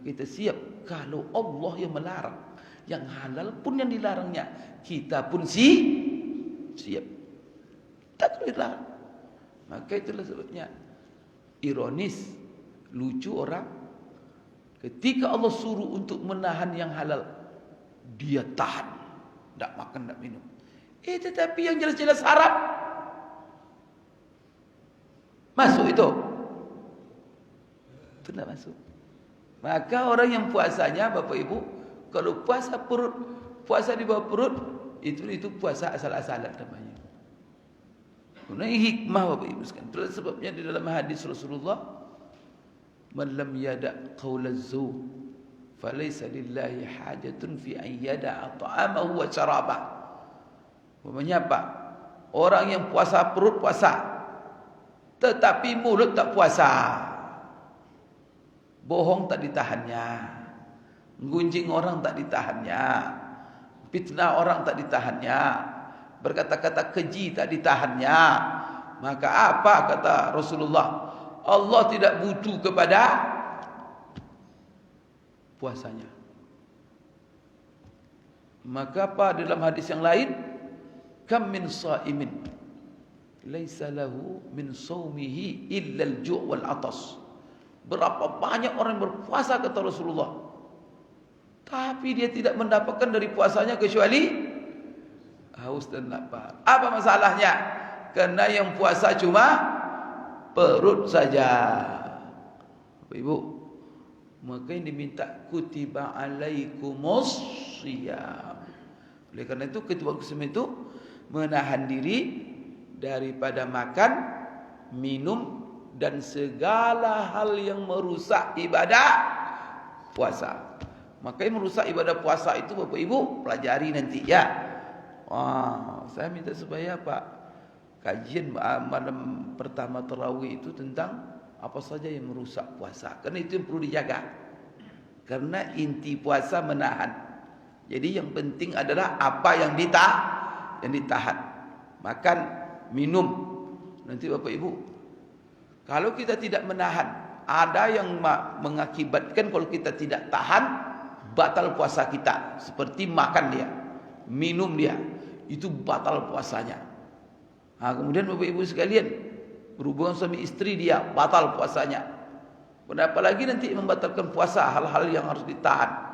Kita siap kalau Allah yang melarang, yang halal pun yang dilarangnya, kita pun siap. Tak dilarang. Maka itulah sebabnya ironis, lucu orang ketika Allah suruh untuk menahan yang halal, dia tahan, tak makan, tak minum. Tetapi yang jelas-jelas haram masuk itu tidak masuk. Maka orang yang puasanya Bapak Ibu, kalau puasa perut, puasa di bawah perut, itu puasa asal-asalan namanya. Ini hikmah Bapak Ibu sekalian. Itulah sebabnya di dalam hadis Rasulullah, man lam yada' qaulaz zur falaysa lillahi hajatun fi an yada'a ta'amahu wa syarabah. Maksudnya apa? Orang yang puasa perut puasa, tetapi mulut tak puasa. Bohong tak ditahannya, gunjing orang tak ditahannya, fitnah orang tak ditahannya, berkata-kata keji tak ditahannya. Maka apa kata Rasulullah? Allah tidak butuh kepada puasanya. Maka apa dalam hadis yang lain? Kam min shaimin laisa lahu min shaumihi illa al-ju' wal 'atas. Berapa banyak orang yang berpuasa kata Rasulullah, tapi dia tidak mendapatkan dari puasanya kecuali haus dan lapar. Apa masalahnya? Karena yang puasa cuma perut saja. Bapak Ibu, maka yang diminta kutiba alaikumus shiyam. Oleh karena itu ketika itu menahan diri daripada makan, minum dan segala hal yang merusak ibadah puasa. Maka yang merusak ibadah puasa itu Bapak Ibu pelajari nanti ya. Saya minta supaya Pak kajian malam pertama tarawih itu tentang apa saja yang merusak puasa. Karena itu yang perlu dijaga. Karena inti puasa menahan. Jadi yang penting adalah apa yang ditahan. Makan, minum. Nanti Bapak Ibu, kalau kita tidak menahan, ada yang mengakibatkan kalau kita tidak tahan, batal puasa kita. Seperti makan dia, minum dia, itu batal puasanya. Kemudian Bapak Ibu sekalian, berhubungan suami istri dia, batal puasanya. Apalagi nanti membatalkan puasa, hal-hal yang harus ditahan.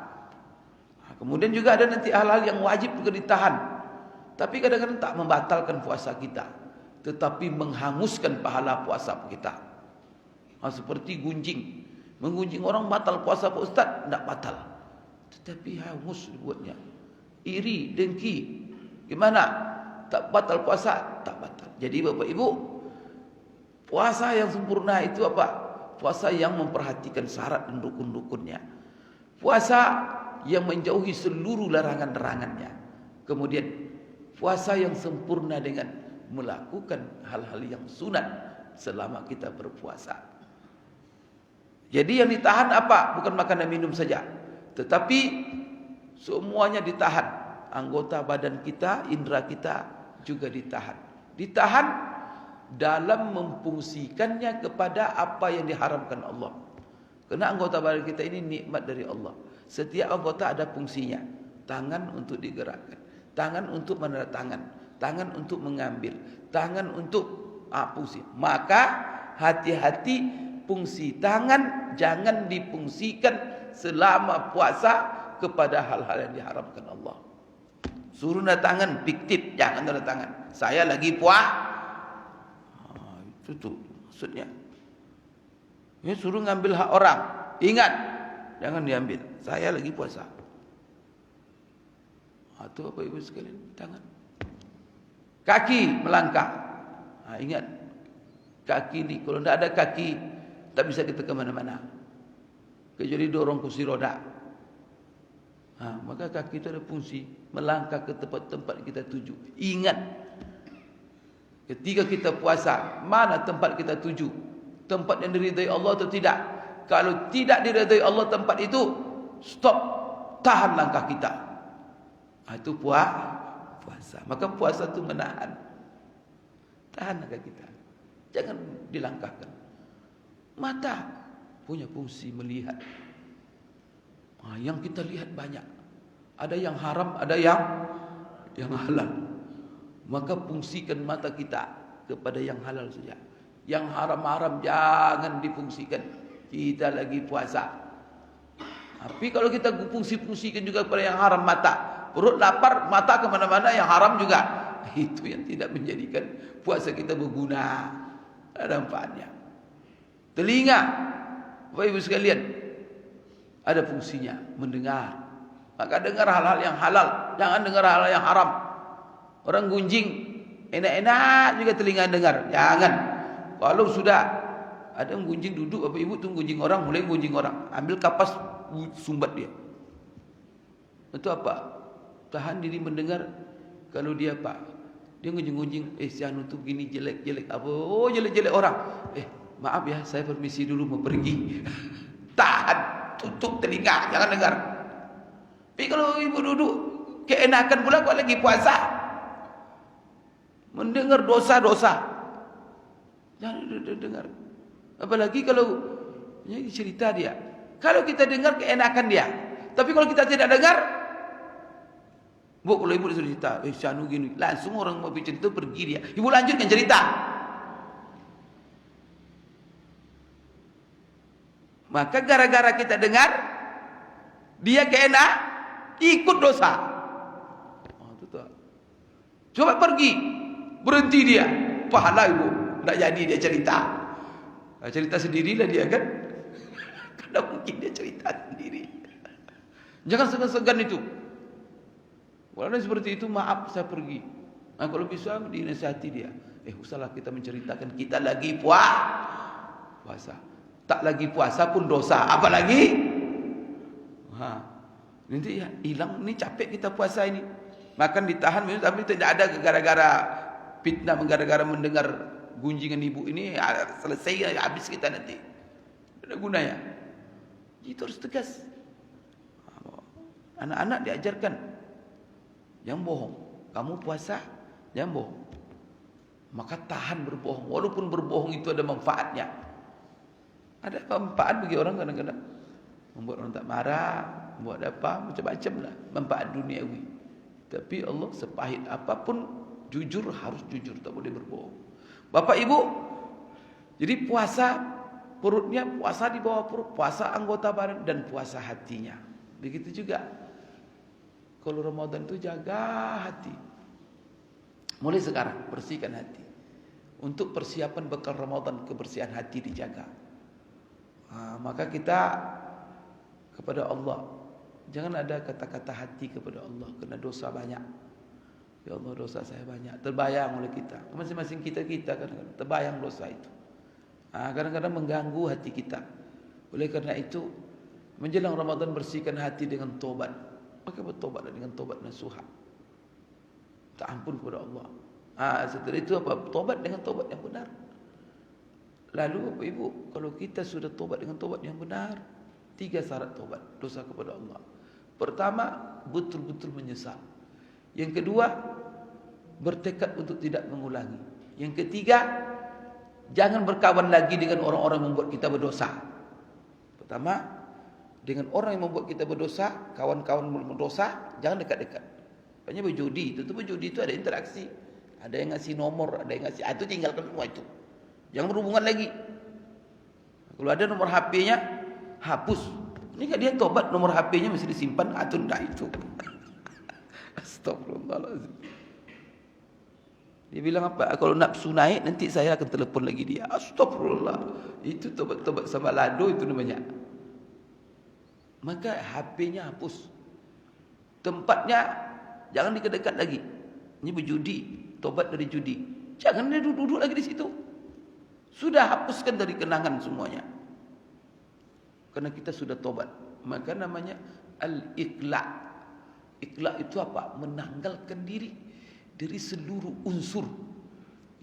Kemudian juga ada nanti hal-hal yang wajib juga ditahan. Tapi kadang-kadang tak membatalkan puasa kita, tetapi menghanguskan pahala puasa kita. Seperti gunjing. Menggunjing orang batal puasa Pak Ustaz? Tidak batal. Tetapi hangus dibuatnya. Iri, dengki. Gimana? Tak batal puasa? Tak batal. Jadi Bapak Ibu, puasa yang sempurna itu apa? Puasa yang memperhatikan syarat dan rukun-rukunnya. Puasa yang menjauhi seluruh larangan-larangannya. Kemudian puasa yang sempurna dengan melakukan hal-hal yang sunat selama kita berpuasa. Jadi yang ditahan apa? Bukan makan dan minum saja, tetapi semuanya ditahan. Anggota badan kita, indera kita juga ditahan. Ditahan dalam memfungsikannya kepada apa yang diharamkan Allah. Karena anggota badan kita ini nikmat dari Allah. Setiap anggota ada fungsinya. Tangan untuk digerakkan, tangan untuk menanda tangan, tangan untuk mengambil, tangan untuk fungsi. Maka hati-hati, fungsi tangan jangan difungsikan selama puasa kepada hal-hal yang diharamkan Allah. Suruh nada tangan, fiktif, jangan nada tangan. Saya lagi itu tuh maksudnya. Ya, suruh ngambil hak orang, ingat jangan diambil. Saya lagi puasa. Itu Bapak Ibu sekalian, tangan. Kaki melangkah. Ingat, kaki ini kalau tidak ada kaki, tak bisa kita kemana-mana. Kecuali dorong kursi roda. Maka kaki itu ada fungsi melangkah ke tempat-tempat kita tuju. Ingat, ketika kita puasa, mana tempat kita tuju? Tempat yang diridai Allah atau tidak? Kalau tidak diridai Allah tempat itu, stop, tahan langkah kita. Itu puasa. Maka puasa itu menahan. Tahan langkah kita. Jangan dilangkahkan. Mata punya fungsi melihat. Yang kita lihat banyak. Ada yang haram, ada yang halal. Maka fungsikan mata kita kepada yang halal saja. Yang haram-haram jangan difungsikan. Kita lagi puasa. Tapi kalau kita fungsikan juga kepada yang haram, mata. Perut lapar, mata kemana-mana, yang haram juga. Itu yang tidak menjadikan puasa kita berguna. Ada manfaatnya. Telinga, Bapak Ibu sekalian, ada fungsinya, mendengar. Maka dengar hal-hal yang halal, jangan dengar hal-hal yang haram. Orang gunjing, enak-enak juga telinga dengar. Jangan. Kalau sudah ada yang gunjing duduk, Bapak Ibu tuh gunjing orang, mulai gunjing orang. Ambil kapas, sumbat dia. Itu apa? Tahan diri mendengar. Kalau dia apa? Dia gunjing-gunjing, si anu tuh gini jelek-jelek apa? Oh, jelek-jelek orang. Maaf ya, saya permisi dulu mau pergi. Tahan, tutup telinga, jangan dengar. Tapi kalau ibu duduk keenakan pula kok lagi puasa, mendengar dosa-dosa, jangan dengar. Apalagi kalau cerita dia, Kalau kita dengar keenakan dia. Tapi kalau kita tidak dengar, Bu, kalau ibu disuruh cerita, Syanu gini, langsung orang mau cerita pergi dia. Ibu lanjutkan cerita. Maka gara-gara kita dengar, dia keenak, ikut dosa. Coba pergi, berhenti dia, pahala ibu, tak jadi dia cerita. Cerita sendirilah dia kan. Tidak mungkin dia cerita sendiri. Jangan segan-segan itu. Walau seperti itu, maaf saya pergi. Nah, kalau bisa dinasihati dia. Usahlah kita menceritakan kita lagi puasa. Tak lagi puasa pun dosa. Apalagi? Nanti ya, hilang ni capek kita puasa ini. Makan ditahan, tapi tidak ada gara-gara fitnah, gara-gara mendengar gunjingan ibu ini selesai habis kita nanti. Tidak ada gunanya. Itu harus tegas. Anak-anak diajarkan. Jangan bohong. Kamu puasa, jangan bohong. Maka tahan berbohong. Walaupun berbohong itu ada manfaatnya. Ada manfaat bagi orang kadang-kadang. Membuat orang tak marah, membuat apa, macam-macam lah. Manfaat duniawi. Tapi Allah sepahit apapun, jujur harus jujur. Tak boleh berbohong. Bapak Ibu, jadi puasa perutnya, puasa di bawah perut, puasa anggota badan, dan puasa hatinya. Begitu juga. Kalau Ramadan itu jaga hati. Mulai sekarang bersihkan hati. Untuk persiapan bekal Ramadan, kebersihan hati dijaga. Maka kita kepada Allah, jangan ada kata-kata hati kepada Allah, kerana dosa banyak. Ya Allah, dosa saya banyak. Terbayang oleh kita. Masing-masing kita kadang-kadang terbayang dosa itu. Kadang-kadang mengganggu hati kita. Oleh kerana itu, menjelang Ramadan bersihkan hati dengan tobat. Maka bertobatlah dengan tobat nasuha. Tak ampun kepada Allah. Setelah itu apa? Tobat dengan tobat yang benar. Lalu Bapak Ibu, kalau kita sudah tobat dengan tobat yang benar, 3 syarat tobat dosa kepada Allah. Pertama, betul-betul menyesal. Yang kedua, bertekad untuk tidak mengulangi. Yang ketiga, jangan berkawan lagi dengan orang-orang yang membuat kita berdosa. Pertama, dengan orang yang membuat kita berdosa, kawan-kawan berdosa, jangan dekat-dekat. Banyak berjudi, berjudi itu ada interaksi. Ada yang ngasih nomor, ada yang ngasih, itu tinggalkan semua itu. Jangan berhubungan lagi. Kalau ada nomor HP-nya, hapus. Ini kan dia tobat, nomor HP-nya mesti disimpan, atau tidak itu. Astagfirullahaladzim. Dia bilang apa? Kalau nafsu naik, nanti saya akan telepon lagi dia. Astagfirullah. Itu tobat-tobat sama lado itu namanya. Maka HP-nya hapus. Tempatnya jangan dekat-dekat lagi. Ini berjudi, tobat dari judi. Jangan dia duduk-duduk lagi di situ. Sudah hapuskan dari kenangan semuanya. Karena kita sudah tobat. Maka namanya al-iqla'. Iqla' itu apa? Menanggalkan diri dari seluruh unsur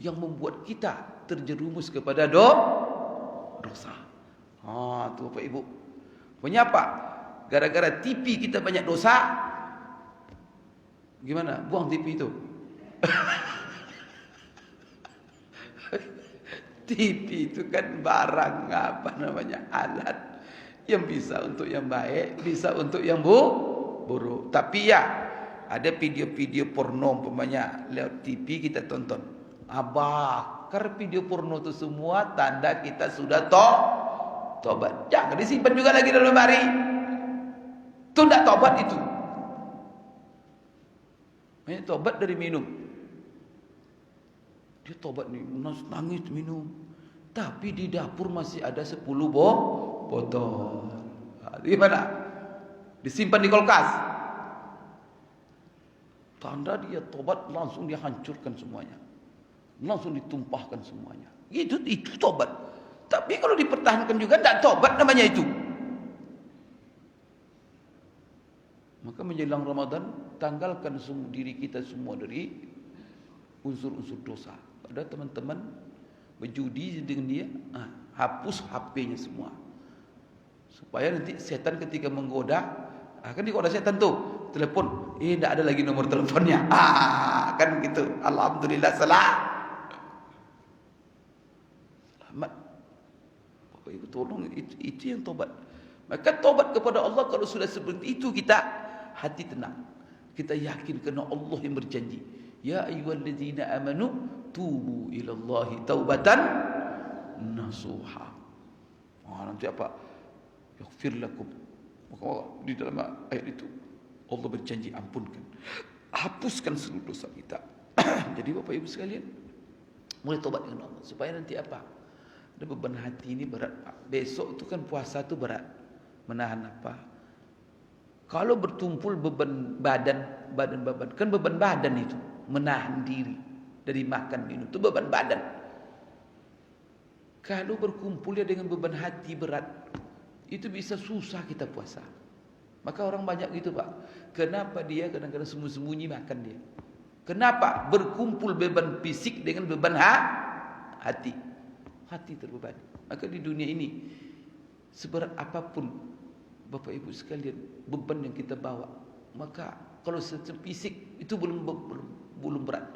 yang membuat kita terjerumus kepada dosa. Itu Bapak Ibu. Menyapa? Gara-gara TV kita banyak dosa. Gimana? Buang TV itu. TV itu kan barang, apa namanya, alat yang bisa untuk yang baik, bisa untuk yang buruk. Tapi ya, ada video-video porno umpamanya lewat TV kita tonton. Bakar video porno itu semua tanda kita sudah tobat. Jangan disimpan juga lagi dalam lemari. Itu tidak tobat itu. Ini tobat dari minum. Dia tobat nih, nangis minum. Tapi di dapur masih ada 10 botol. Gimana? Disimpan di kulkas. Tanda dia tobat, langsung dia hancurkan semuanya. Langsung ditumpahkan semuanya. Itu tobat. Tapi kalau dipertahankan juga tidak tobat namanya itu. Maka menjelang Ramadan, tanggalkan diri kita semua dari unsur-unsur dosa. Ada teman-teman berjudi dengan dia, hapus HP-nya semua. Supaya nanti setan ketika menggoda, kan digoda setan tuh, telepon, tidak ada lagi nomor teleponnya. Kan gitu. Alhamdulillah selamat. Bapak Ibu tolong, itu yang tobat. Maka taubat kepada Allah kalau sudah seperti itu, kita hati tenang. Kita yakin kerana Allah yang berjanji. Ya ayyuhallazina amanu tubu ilallahi taubatan nasuha. Nanti apa? Yaghfir lakum. Maka di dalam ayat itu Allah berjanji ampunkan, hapuskan seluruh dosa kita. Jadi Bapak Ibu sekalian, mulai tobat dengan Allah supaya nanti apa? Ada beban hati ini berat, Pak. Besok itu kan puasa itu berat. Menahan apa? Kalau bertumpul beban badan kan beban badan itu, menahan diri dari makan minum itu beban badan. Kalau berkumpul ya dengan beban hati berat, itu bisa susah kita puasa. Maka orang banyak gitu, Pak. Kenapa dia kadang-kadang sembunyi-sembunyi makan dia? Kenapa? Berkumpul beban fisik dengan beban hati. Hati terbebani. Maka di dunia ini, seberat apapun Bapak Ibu sekalian beban yang kita bawa, maka kalau secara fisik itu belum berat.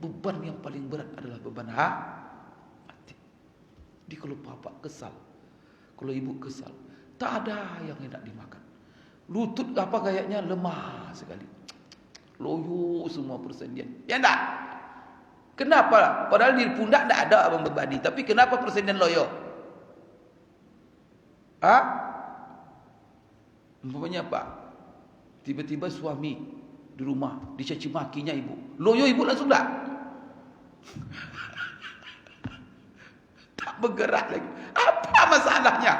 Beban yang paling berat adalah beban hati. Jadi kalau bapak kesal, kalau ibu kesal, tak ada yang enak dimakan. Lutut apa kayaknya lemah sekali. Loyo semua persendian. Ya enggak? Kenapa? Padahal di pundak enggak ada abang berbadi, tapi kenapa persendian loyo? Umpamanya apa? Tiba-tiba suami di rumah dicaci makinya ibu. Loyo ibu langsung tak? Tak bergerak lagi. Apa masalahnya?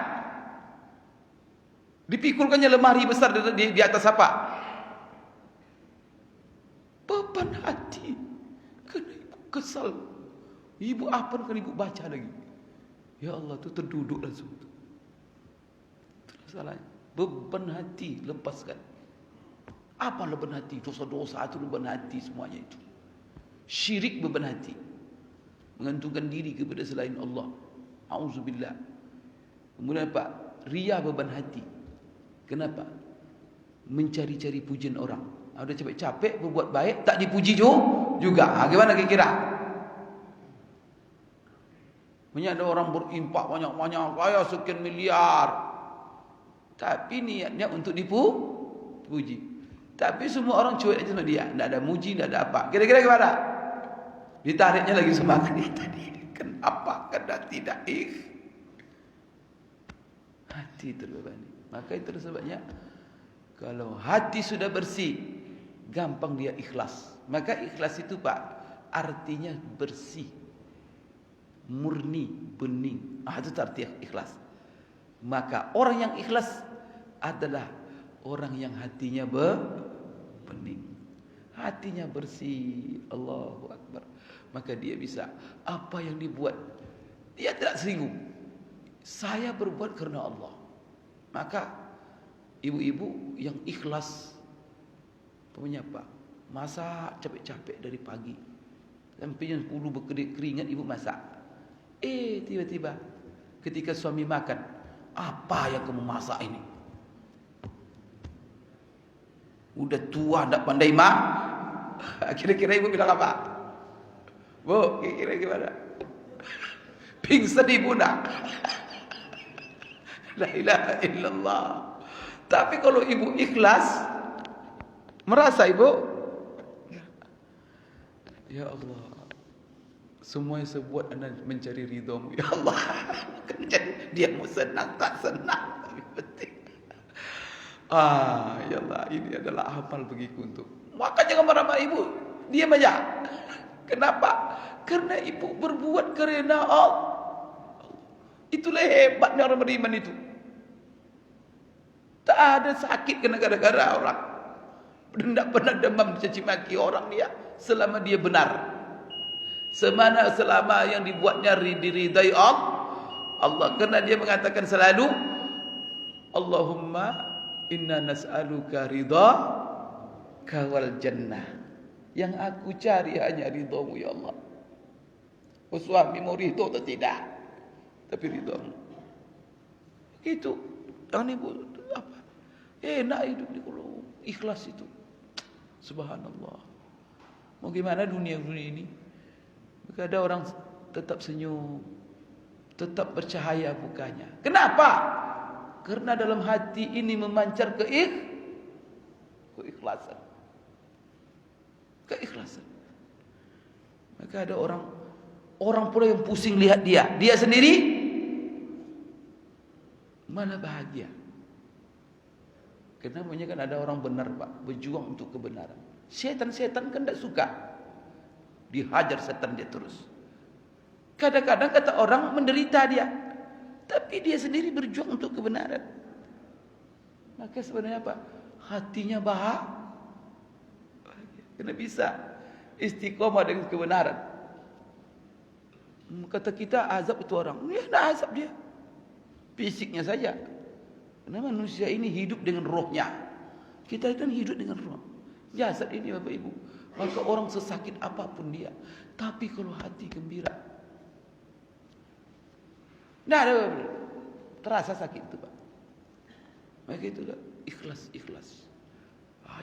Dipikulkannya lemari besar di atas apa? Beban hati. Kerana ibu kesal. Ibu apa kan ibu baca lagi? Ya Allah, tu terduduk langsung. Itu masalahnya. Beban hati lepaskan. Apa beban hati? Dosa-dosa itu beban hati semuanya itu. Syirik beban hati. Mengantungkan diri kepada selain Allah. Auzubillah. Kemudian apa? Riya beban hati. Kenapa? Mencari-cari pujian orang. Ada capek-capek berbuat baik, tak dipuji juga. Bagaimana kira-kira? Ada orang berimpak banyak-banyak, kaya sekian miliar. Tapi niatnya untuk dipuji. Tapi semua orang cuek aja sama dia. Tidak ada muji, tidak ada apa. Kira-kira gimana? Ditariknya lagi semangat dia tadi. Kenapa? Karena tidak hati terbebani. Maka itu sebabnya kalau hati sudah bersih, gampang dia ikhlas. Maka ikhlas itu, Pak, artinya bersih, murni, bening. Itu arti ikhlas. Maka orang yang ikhlas adalah orang yang hatinya bening, hatinya bersih. Allahu Akbar. Maka dia bisa apa yang dibuat, dia tidak singgung. Saya berbuat karena Allah. Maka ibu-ibu yang ikhlas, punya apa? Masak capek-capek dari pagi sampai jam 10 berkeringat ibu masak. Tiba-tiba ketika suami makan, apa yang kamu masak ini? Udah tua tak pandai Kira-kira ibu bilang apa? Bu, kira-kira gimana? Pingsan ibu nak. La ilaha illallah. Tapi kalau ibu ikhlas, merasa ibu, ya Allah, semua yang saya buat anda mencari ridhamu, ya Allah. Jadi dia mau senang tak senang, tapi penting. Ya Allah, ini adalah amal bagiku untuk. Maka jangan marah-marah ibu, diam aja. Kenapa? Karena ibu berbuat karena Allah. Itulah hebatnya orang beriman itu. Tak ada sakit kena gara-gara orang. Tidak pernah demam dicaci maki orang dia selama dia benar. Selama yang dibuatnya diridai Allah. Karena dia mengatakan selalu, Allahumma inna nas'aluka ridha kawal jannah. Yang aku cari hanya ridhamu, ya Allah. Suami mau ridho atau tidak, tapi ridhamu. Itu jangan ibu apa? Enak hidup di kalau ikhlas itu. Subhanallah. Mau gimana dunia ini? Maka ada orang tetap senyum, tetap bercahaya mukanya. Kenapa? Karena dalam hati ini memancar keikhlasan. Keikhlasan. Maka ada orang pula yang pusing lihat dia sendiri mana bahagia. Kenapa kan ada orang benar Pak, berjuang untuk kebenaran. Setan kan tidak suka. Dihajar setan dia terus. Kadang-kadang kata orang menderita dia, tapi dia sendiri berjuang untuk kebenaran. Maka sebenarnya apa? Hatinya bahagia. Kena bisa istiqomah dengan kebenaran. Kata kita azab itu orang, ya tidak azab dia. Fisiknya saja. Karena manusia ini hidup dengan rohnya. Kita kan hidup dengan roh. Jasad ini Bapak Ibu. Maka orang sesakit apapun dia, tapi kalau hati gembira, nah ada terasa sakit itu Pak. Maka itulah ikhlas.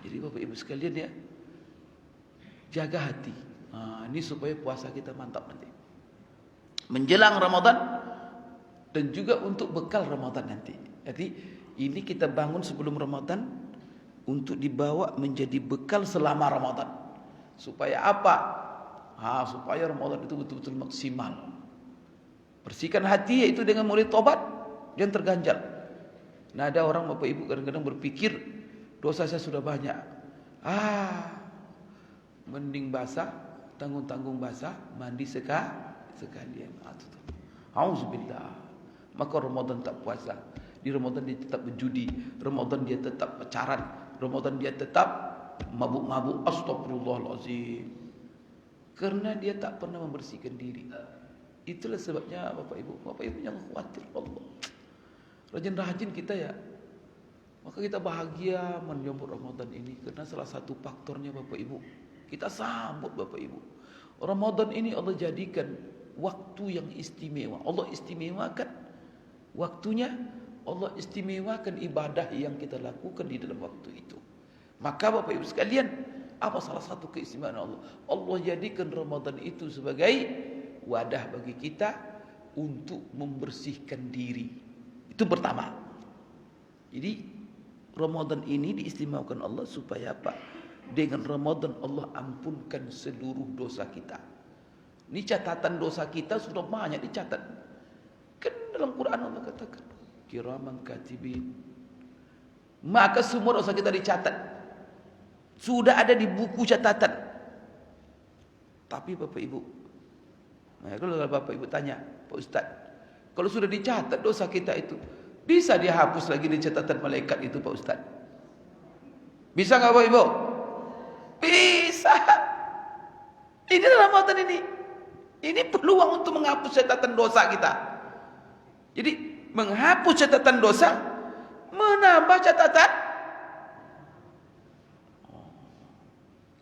Jadi Bapak Ibu sekalian ya, jaga hati. Ini supaya puasa kita mantap nanti. Menjelang Ramadan dan juga untuk bekal Ramadan nanti. Jadi ini kita bangun sebelum Ramadan untuk dibawa menjadi bekal selama Ramadan. Supaya apa? Supaya Ramadan itu betul-betul maksimal. Bersihkan hati yaitu dengan mulai tobat dan terganjal. Nah ada orang Bapak Ibu kadang-kadang berpikir dosa saya sudah banyak. Mending basah, tanggung-tanggung basah, mandi sekalian. Auzubillah. Maka Ramadan tak puasa. Di Ramadan dia tetap berjudi. Ramadan dia tetap pacaran. Ramadan dia tetap mabuk-mabuk. Astagfirullahaladzim. Karena dia tak pernah membersihkan diri. Itulah sebabnya Bapak Ibu jangan khawatir Allah. Rajin-rajin kita ya. Maka kita bahagia menyambut Ramadan ini. Karena salah satu faktornya Bapak Ibu, kita sambut Bapak Ibu. Ramadan ini Allah jadikan waktu yang istimewa. Allah istimewakan waktunya. Allah istimewakan ibadah yang kita lakukan di dalam waktu itu. Maka Bapak Ibu sekalian, apa salah satu keistimewaan Allah? Allah jadikan Ramadan itu sebagai wadah bagi kita untuk membersihkan diri. Itu pertama. Jadi Ramadan ini diistimewakan Allah supaya apa? Dengan Ramadan Allah ampunkan seluruh dosa kita. Ini catatan dosa kita sudah banyak dicatat. Kan dalam Quran Allah katakan kiraman katibin. Maka semua dosa kita dicatat. Sudah ada di buku catatan. Tapi Bapak Ibu, kalau Bapak Ibu tanya, Pak Ustaz, kalau sudah dicatat dosa kita itu, bisa dihapus lagi di catatan malaikat itu Pak Ustaz? Bisa nggak Bapak Ibu? Bisa. Ini Ramadan ini. Ini peluang untuk menghapus catatan dosa kita. Jadi menghapus catatan dosa, menambah catatan.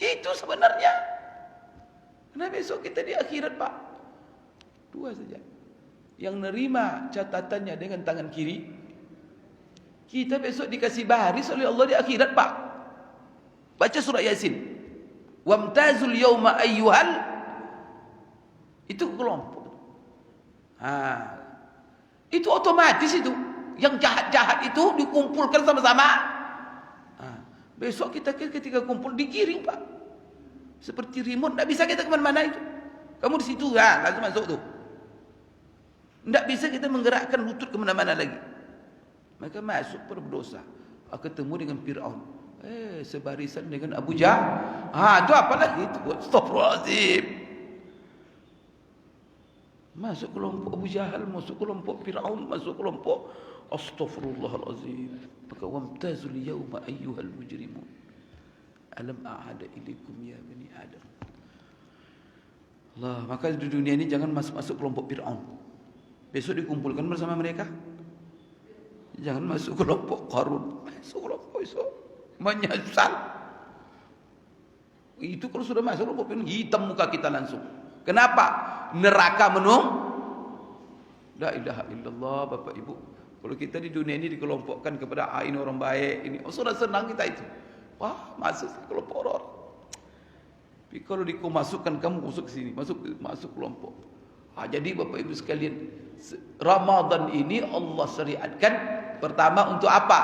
Itu sebenarnya. Karena besok kita di akhirat Pak, dua saja. Yang nerima catatannya dengan tangan kiri, kita besok dikasih baris oleh Allah di akhirat Pak. Baca surah Yasin. Wamtazul yawma ayyuhal. Itu kelompok. Itu otomatis itu. Yang jahat-jahat itu dikumpulkan sama-sama. Besok kita ketika kumpul digiring Pak. Seperti remote. Tidak bisa kita kemana-mana itu. Kamu di situ langsung masuk tuh. Tidak bisa kita menggerakkan lutut kemana-mana lagi. Maka masuk berdosa. Ketemu dengan Fir'aun. Sebarisan dengan Abu Jahal. Itu apa lagi itu? Astagfirullahaladzim. Masuk kelompok Abu Jahal, masuk kelompok Fir'aun, masuk kelompok Astagfirullahaladzim. Maka wamtazul yawma ayyuhal mujrimun. Alam a'ada ilikum ya bani Adam. Allah, maka di dunia ini jangan masuk kelompok Fir'aun. Besok dikumpulkan bersama mereka. Jangan masuk kelompok Qarun. Masuk kelompok besok menyesal. Itu kalau sudah masuk kelompok Fir'aun, hitam muka kita langsung. Kenapa? Neraka menung. La ilaha illallah Bapak Ibu. Kalau kita di dunia ini dikelompokkan kepada ini orang baik, ini sudah senang kita itu. Wah, masuk kelompok orang. Tapi kalau dimasukkan kamu masuk ke sini, masuk kelompok. Jadi Bapak Ibu sekalian, Ramadan ini Allah syariatkan Pertama, untuk apa?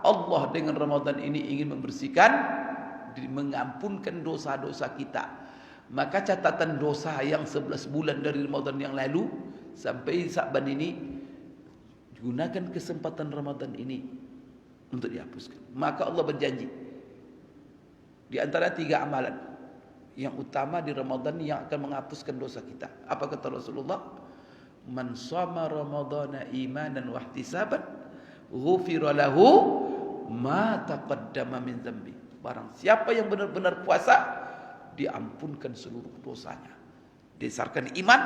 Allah dengan Ramadan ini ingin membersihkan, mengampunkan dosa-dosa kita. Maka catatan dosa yang 11 bulan dari Ramadan yang lalu sampai Sa'ban ini, gunakan kesempatan Ramadan ini untuk dihapuskan. Maka Allah berjanji, di antara 3 amalan yang utama di Ramadan yang akan menghapuskan dosa kita. Apa kata Rasulullah? Man shama ramadhana imanan wa ihtisaban ghufira lahu ma taqaddama min dzambi. Barang siapa yang benar-benar puasa, diampunkan seluruh dosanya. Dasarkan iman,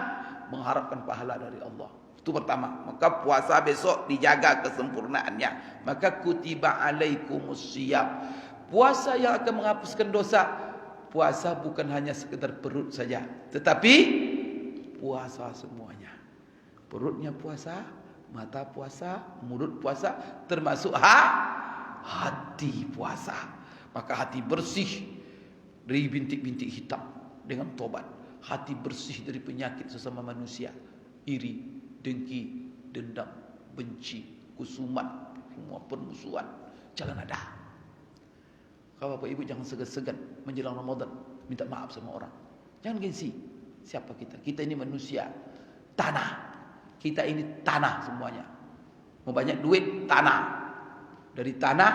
mengharapkan pahala dari Allah. Itu pertama. Maka puasa besok dijaga kesempurnaannya. Maka kutiba alaikumus syiyam. Puasa yang akan menghapuskan dosa. Puasa bukan hanya sekedar perut saja, tetapi puasa semuanya. Perutnya puasa, mata puasa, mulut puasa, termasuk hati puasa. Maka hati bersih dari bintik-bintik hitam dengan tobat. Hati bersih dari penyakit sesama manusia, iri, dengki, dendam, benci, kusumat, semua permusuhan. Jangan ada. Kalau Bapak Ibu jangan segan-segan menjelang Ramadan minta maaf sama orang. Jangan gengsi. Siapa kita? Kita ini manusia. Tanah. Kita ini tanah semuanya. Mau banyak duit, tanah. Dari tanah,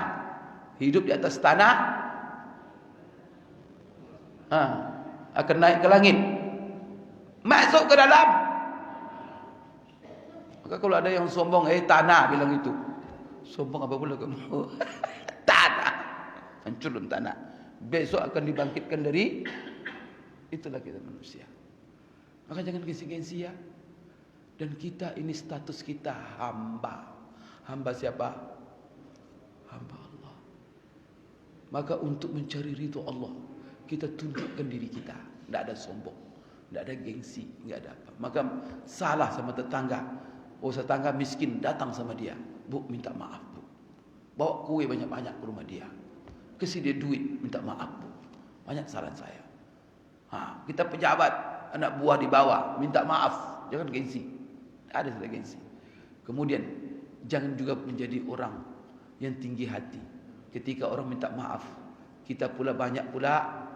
hidup di atas tanah, akan naik ke langit. Masuk ke dalam. Maka kalau ada yang sombong, tanah bilang itu. Sombong apa pula kamu? Tanah. Hancur dalam tanah. Besok akan dibangkitkan dari, itulah kita manusia. Maka jangan gengsi-gengsi ya. Dan kita ini status kita hamba. Hamba siapa? Hamba Allah. Maka untuk mencari ridho Allah, kita tundukkan diri kita. Tidak ada sombong, tidak ada gengsi, tidak ada apa. Maka salah sama tetangga. Oh, tetangga miskin, datang sama dia. Bu, minta maaf bu. Bawa kue banyak-banyak ke rumah dia. Kasih dia duit, minta maaf bu. Banyak saran saya. Kita pejabat, anak buah di bawah, minta maaf. Jangan gengsi. Ada sudah gengsi. Kemudian jangan juga menjadi orang yang tinggi hati. Ketika orang minta maaf, kita pula banyak pula,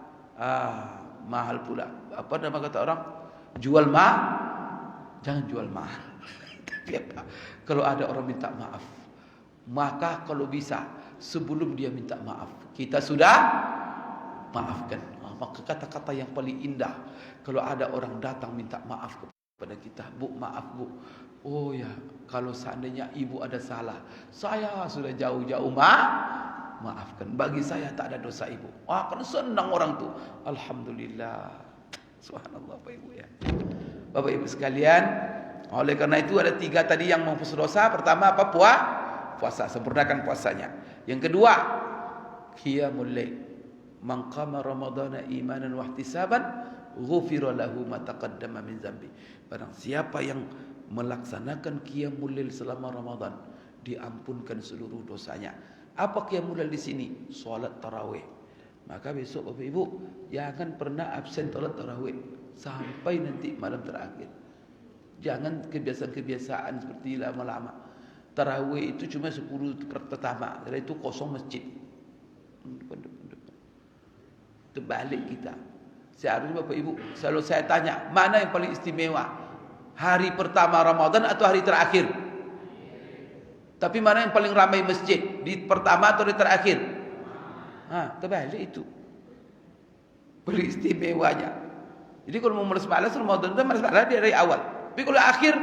mahal pula. Apa nama kata orang? Jual jangan jual mahal. Tapi apa? Kalau ada orang minta maaf, maka kalau bisa sebelum dia minta maaf, kita sudah maafkan. Maka kata-kata yang paling indah, kalau ada orang datang minta maaf kepada kita, bu maaf bu. Oh ya, kalau seandainya ibu ada salah, saya sudah jauh-jauh maafkan. Bagi saya tak ada dosa ibu. Kan senang orang tu. Alhamdulillah. Subhanallah Bapak Ibu ya. Bapak Ibu sekalian, oleh karena itu ada 3 tadi yang menghapus dosa. Pertama apa? Puasa. Sempurnakan puasanya. Yang kedua, qiyamul lail. Man qama ramadhana imanan wa ihtisaban ghufira lahu ma taqaddama min dzambi. Barang siapa yang melaksanakan qiyamul lail selama Ramadan, diampunkan seluruh dosanya. Apa qiyamul lail di sini? Salat tarawih. Maka besok Bapak Ibu jangan pernah absen salat tarawih sampai nanti malam terakhir. Jangan kebiasaan-kebiasaan seperti lama-lama. Tarawih itu cuma 10 pertama, setelah itu kosong masjid. Terbalik kita. Seharusnya Bapak Ibu, selalu saya tanya, mana yang paling istimewa? Hari pertama Ramadan atau hari terakhir? Tapi mana yang paling ramai masjid? Di pertama atau di terakhir? Terbalik itu. Paling istimewanya. Jadi kalau mau malas-malas Ramadan itu malas-malas dari awal. Tapi kalau akhir,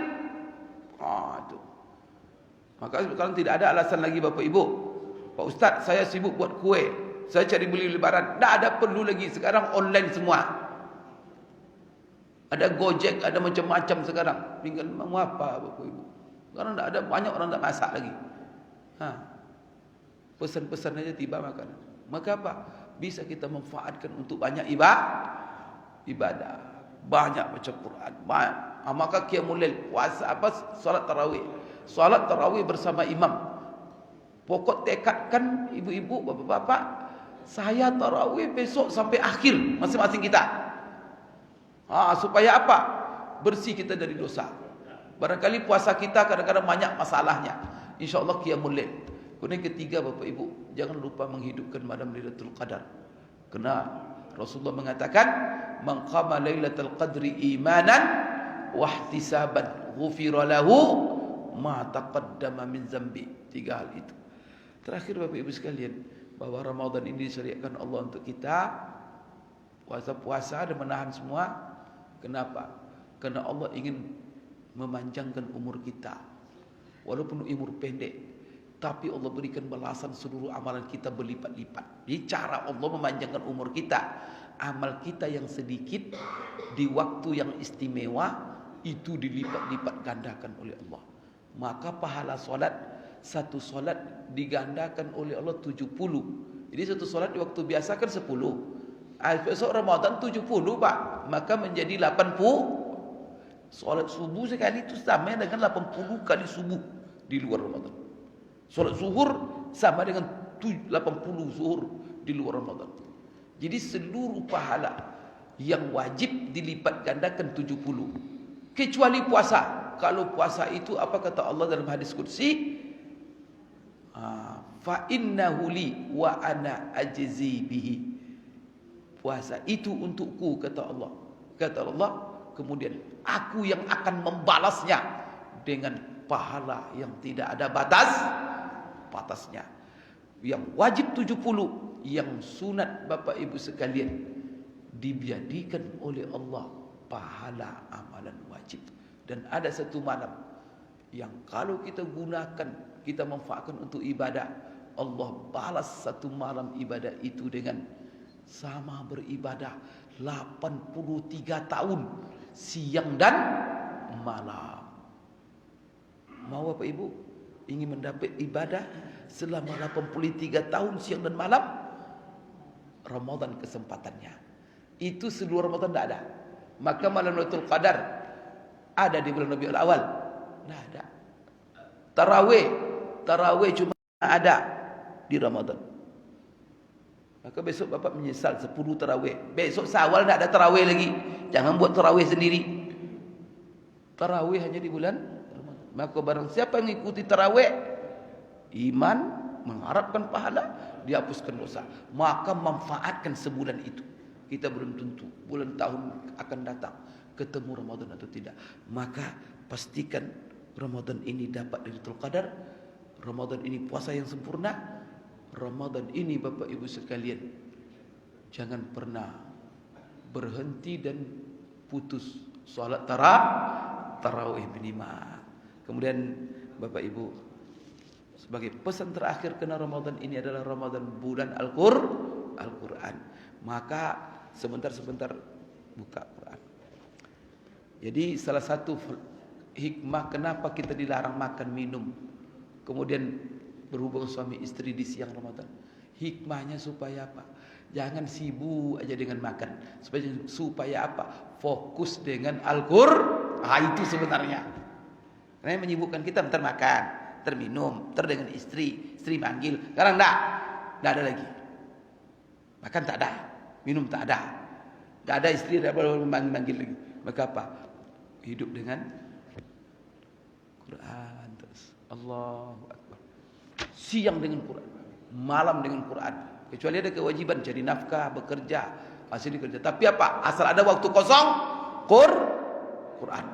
itu. Maka sekarang tidak ada alasan lagi Bapak Ibu. Pak Ustaz, saya sibuk buat kue. Saya cari beli lebaran. Tak ada perlu lagi. Sekarang online semua. Ada Gojek, ada macam-macam sekarang. Tinggal mau apa Bapak Ibu. Sekarang tak ada, banyak orang tak masak lagi. Pesan-pesan saja tiba makanan. Maka apa? Bisa kita manfaatkan untuk banyak ibadah. Banyak baca Quran. Maka qiyamul lail, puasa apa? Salat tarawih. Salat tarawih bersama imam. Pokok tekadkan ibu-ibu, bapak-bapak, saya tarawih besok sampai akhir masing-masing kita. Supaya apa? Bersih kita dari dosa. Barangkali puasa kita kadang-kadang banyak masalahnya. InsyaAllah qiyamul lail. Kemudian ketiga Bapak Ibu, jangan lupa menghidupkan malam Lailatul Qadar. Karena Rasulullah mengatakan, "Man qama Lailatul Qadri imanan wa ihtisaban, ghufira lahu ma taqaddama min zambi." 3 hal itu. Terakhir Bapak Ibu sekalian, bahwa Ramadan ini disyariatkan Allah untuk kita puasa dan menahan semua. Kenapa? Karena Allah ingin memanjangkan umur kita. Walaupun umur pendek, tapi Allah berikan balasan seluruh amalan kita berlipat-lipat. Jadi cara Allah memanjangkan umur kita. Amal kita yang sedikit di waktu yang istimewa itu dilipat-lipat gandakan oleh Allah. Maka pahala solat, satu solat digandakan oleh Allah 70. Jadi satu solat di waktu biasa kan 10. Besok Ramadan 70 Pak. Maka menjadi 80. Solat subuh sekali itu sama dengan 80 kali subuh di luar Ramadan. Solat zuhur sama dengan 80 zuhur di luar Ramadan. Jadi seluruh pahala yang wajib dilipat gandakan 70. Kecuali puasa. Kalau puasa itu apa kata Allah dalam hadis qudsi? Fa innahu li wa ana ajzi bihi. Puasa itu untukku kata Allah. Kata Allah, kemudian aku yang akan membalasnya dengan pahala yang tidak ada batasnya. Yang wajib 70, yang sunat Bapak Ibu sekalian dijadikan oleh Allah pahala amalan wajib. Dan ada satu malam yang kalau kita gunakan, kita manfaatkan untuk ibadah, Allah balas satu malam ibadah itu dengan sama beribadah 83 tahun siang dan malam. Mau Bapak Ibu ingin mendapat ibadah selama 83 tahun siang dan malam? Ramadan kesempatannya. Itu seluruh Ramadan tidak ada. Maka malam Lailatul Qadar ada di bulan Rabiul Awal? Tidak ada. Tarawih cuma ada di Ramadan. Maka besok Bapak menyesal 10 tarawih. Besok Syawal tidak ada tarawih lagi. Jangan buat tarawih sendiri. Tarawih hanya di bulan Ramadan. Maka barang siapa yang mengikuti tarawih, iman, mengharapkan pahala, dihapuskan dosa, maka manfaatkan sebulan itu. Kita belum tentu bulan tahun akan datang ketemu Ramadan atau tidak. Maka pastikan Ramadan ini dapat Lailatul Qadar. Ramadan ini puasa yang sempurna. Ramadan ini Bapak Ibu sekalian, jangan pernah berhenti dan putus salat tarawih minimal. Kemudian Bapak Ibu, sebagai pesan terakhir, karena Ramadan ini adalah Ramadan bulan Al-Quran, maka sebentar buka Quran. Jadi salah satu hikmah kenapa kita dilarang makan minum, kemudian berhubung suami istri di siang Ramadan, hikmahnya supaya apa? Jangan sibuk aja dengan makan. Supaya apa? Fokus dengan Al-Quran. Itu sebenarnya. Karena menyibukkan kita ntar makan, ntar minum, ntar dengan istri manggil. Sekarang enggak ada lagi. Makan tak ada, minum tak ada. Tak ada istri, tak boleh manggil lagi. Maka apa? Hidup dengan Quran terus. Allahu Akbar. Siang dengan Quran, malam dengan Quran. Kecuali ada kewajiban cari nafkah, bekerja, masih dikerja. Tapi apa? Asal ada waktu kosong, Quran.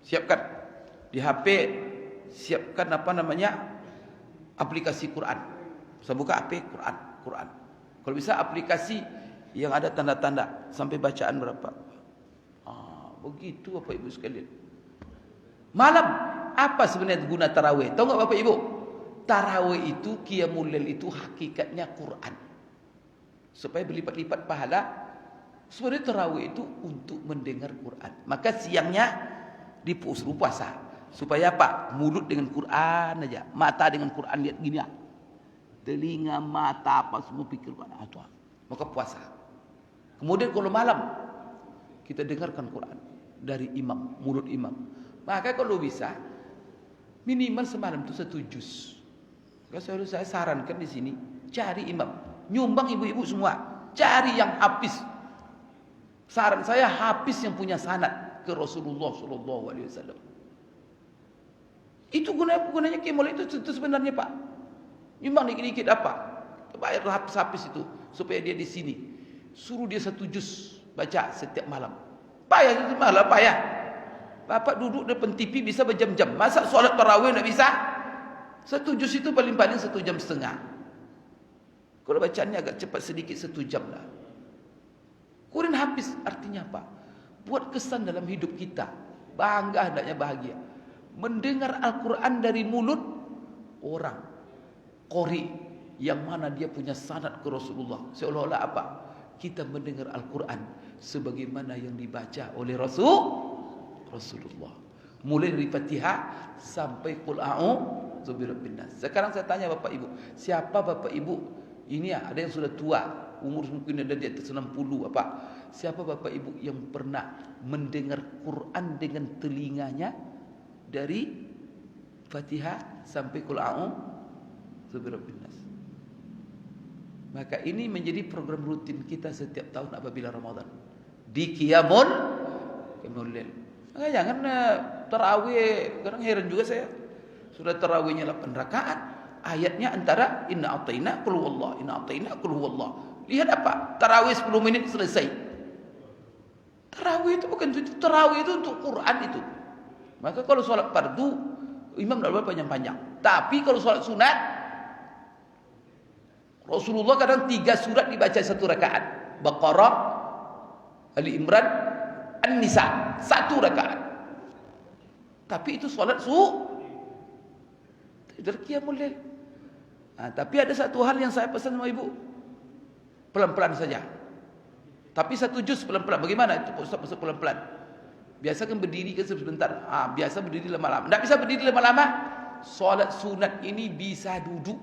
Siapkan di HP, siapkan aplikasi Quran. Saya buka HP Quran. Kalau bisa aplikasi yang ada tanda-tanda sampai bacaan berapa. Begitu Bapak Ibu sekalian. Malam, apa sebenarnya guna tarawih? Tahu enggak Bapak Ibu? Tarawih itu, qiyamul lail itu hakikatnya Quran. Supaya berlipat-lipat pahala. Sebenarnya tarawih itu untuk mendengar Quran. Maka siangnya disuruh puasa. Supaya apa? Mulut dengan Quran aja, mata dengan Quran, lihat gini ya. Telinga, mata, apa semua pikir Quran. Maka puasa. Kemudian kalau malam kita dengarkan Quran dari imam, mulut imam. Maka kalau bisa minimal semalam itu 1 juz. Kalau saya sarankan di sini, cari imam, nyumbang ibu-ibu semua, cari yang hafiz. Saran saya hafiz yang punya sanad ke Rasulullah SAW. Itu gunanya kemul itu sebenarnya Pak. Nyumbang dikit-dikit apa? Bayar habis itu supaya dia di sini. Suruh dia 1 juz baca setiap malam. Payah itu malah payah. Bapak duduk depan TV bisa berjam-jam. Masa solat tarawih enggak bisa? 1 juz itu paling-paling 1,5 jam. Kalau bacaannya agak cepat sedikit 1 jam lah. Kemudian habis, artinya apa? Buat kesan dalam hidup kita. Bangga hendaknya bahagia. Mendengar Al-Quran dari mulut orang qori yang mana dia punya sanad ke Rasulullah. Seolah-olah apa? Kita mendengar Al-Quran sebagaimana yang dibaca oleh Rasulullah. Mulai dari Fatihah sampai Qul a'udzu birabbin nas. Sekarang saya tanya Bapak Ibu, siapa Bapak Ibu? Ini ya, ada yang sudah tua, umur mungkin ada di atas 60 apa? Siapa Bapak Ibu yang pernah mendengar Quran dengan telinganya dari Fatihah sampai Qul a'udzu birabbin nas? Maka ini menjadi program rutin kita setiap tahun apabila Ramadan. Di Qiyamul Lail. Maka jangan tarawih, kadang heran juga saya. Sudah tarawihnya 8 rakaat, ayatnya antara inna a'taina qul huwallah, inna a'taina qul huwallah. Lihat apa? Tarawih 10 menit selesai. Tarawih itu bukan itu, tarawih itu untuk Quran itu. Maka kalau sholat fardu, imam tidak boleh panjang-panjang. Tapi kalau sholat sunat, Rasulullah kadang 3 surat dibaca 1 rakaat. Baqarah, Ali Imran, An-Nisa, 1 rakaat. Tapi itu sholat dari Qiyamul Lail. Tapi ada satu hal yang saya pesan sama ibu, pelan-pelan saja. Tapi 1 juz pelan-pelan. Bagaimana itu Ustaz masuk pelan-pelan? Biasa kan berdiri kan sebentar. Biasa berdiri lama-lama. Tidak bisa berdiri lama-lama. Solat sunat ini bisa duduk.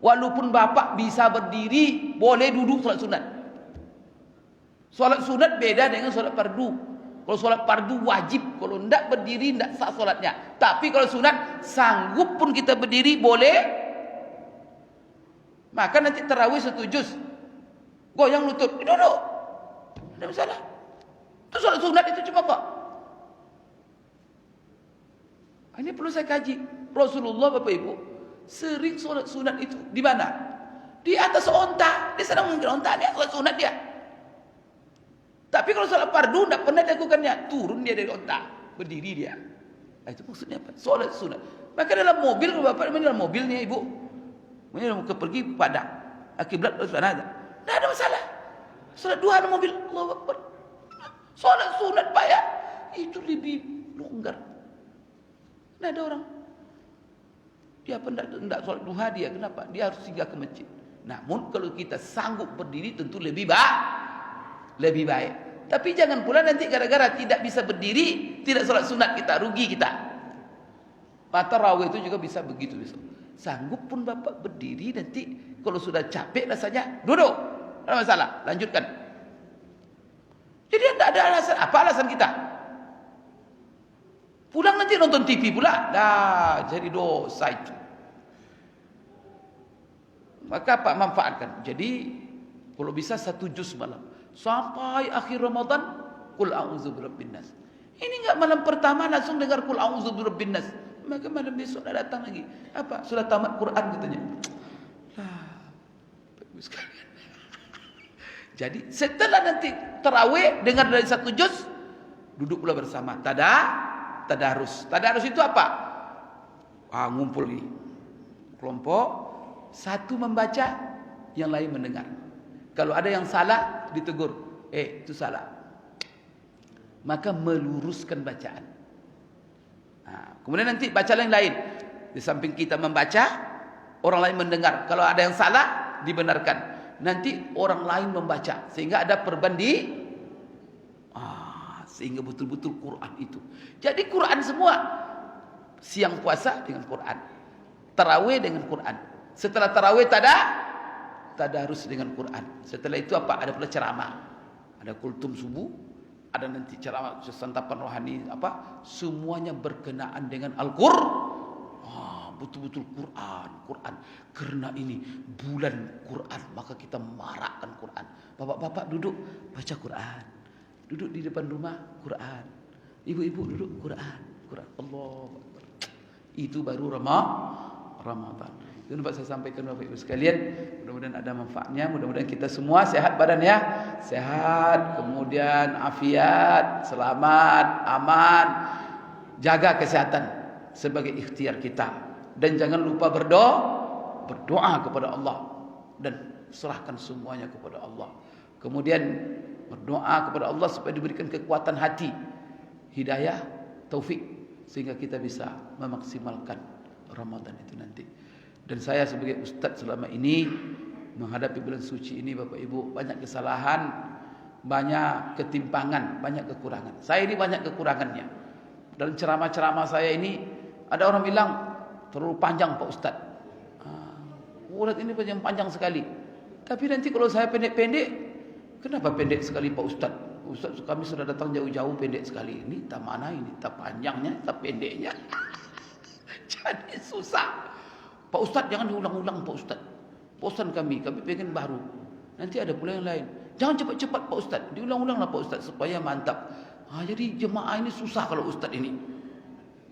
Walaupun bapak bisa berdiri, boleh duduk solat sunat. Solat sunat beda dengan solat fardu. Kalau solat fardu wajib, kalau tidak berdiri tidak sah solatnya. Tapi kalau sunat, sanggup pun kita berdiri boleh. Maka nanti tarawih 1 juz, goyang lutut, duduk, tidak masalah. Itu solat sunat itu cuma kok. Ini perlu saya kaji. Rasulullah Bapak Ibu sering solat sunat itu di mana? Di atas onta. Dia sedang mungkin onta dia solat sunat dia. Tapi kalau solat fardu tidak pernah dilakukannya. Turun dia dari onta, berdiri dia. Itu maksudnya apa? Solat sunat. Maka dalam mobil, kalau bapak dalam mobilnya ibu, mau pergi padang, kiblat sana ada. Tidak ada masalah. Solat duha dalam mobil, Allahu Akbar. Solat sunat Pak ya, itu lebih longgar. Tidak ada orang. Dia tidak solat duha dia. Kenapa? Dia harus singgah ke masjid. Namun kalau kita sanggup berdiri tentu lebih baik. Tapi jangan pula nanti gara-gara tidak bisa berdiri, tidak solat sunat kita, rugi kita. Mata tarawih itu juga bisa begitu. Sanggup pun bapak berdiri, nanti kalau sudah capek rasanya, duduk. Tidak ada masalah, lanjutkan. Jadi tidak ada alasan. Apa alasan kita? Pulang nanti nonton TV pula. Jadi dosa itu. Maka Pak manfaatkan. Jadi kalau bisa 1 juz malam. Sampai akhir Ramadan, Qul a'udzu birabbin nas. Ini enggak malam pertama langsung dengar Qul a'udzu birabbin nas. Maka malam besok dah datang lagi. Apa? Sudah tamat Quran katanya. Bagus sekali. Jadi setelah nanti tarawih dengar dari 1 juz, duduk pula bersama. Tadarus. Tadarus itu apa? Ngumpul ini. Kelompok satu membaca, yang lain mendengar. Kalau ada yang salah, ditegur. Itu salah. Maka meluruskan bacaan. Kemudian nanti baca yang lain. Di samping kita membaca, orang lain mendengar. Kalau ada yang salah, dibenarkan. Nanti orang lain membaca. Sehingga ada perbanding. Sehingga betul-betul Quran itu. Jadi Quran semua. Siang puasa dengan Quran. Tarawih dengan Quran. Setelah tarawih tadarus dengan Quran. Setelah itu apa? Ada pula ceramah. Ada kultum subuh. Ada nanti ceramah santapan rohani. Semuanya berkenaan dengan Al-Qur'an. Betul-betul Quran. Karena ini bulan Quran. Maka kita marakkan Quran. Bapak-bapak duduk baca Quran. Duduk di depan rumah Quran. Ibu-ibu duduk Quran. Allah. Itu baru Ramadan. Itu dapat saya sampaikan Bapak Ibu sekalian. Mudah-mudahan ada manfaatnya. Mudah-mudahan kita semua sehat badan ya. Sehat, kemudian afiat, selamat, aman. Jaga kesehatan sebagai ikhtiar kita. Dan jangan lupa berdoa kepada Allah. Dan serahkan semuanya kepada Allah. Kemudian berdoa kepada Allah supaya diberikan kekuatan hati, hidayah, taufik, sehingga kita bisa memaksimalkan Ramadan itu nanti. Dan saya sebagai ustaz selama ini menghadapi bulan suci ini, Bapak Ibu, banyak kesalahan, banyak ketimpangan, banyak kekurangan. Saya ini banyak kekurangannya. Dalam ceramah-ceramah saya ini ada orang bilang terlalu panjang Pak Ustaz. Urat ini panjang sekali. Tapi nanti kalau saya pendek-pendek, kenapa pendek sekali Pak Ustaz? Ustaz, kami sudah datang jauh-jauh, pendek sekali. Ini tak mana ini, tak panjangnya, tak pendeknya. Jadi susah. Pak Ustaz, jangan diulang-ulang Pak Ustaz. Bosan kami pengen baru. Nanti ada pula yang lain. Jangan cepat-cepat Pak Ustaz, diulang-ulanglah Pak Ustaz supaya mantap. Jadi jemaah ini susah kalau Ustaz ini.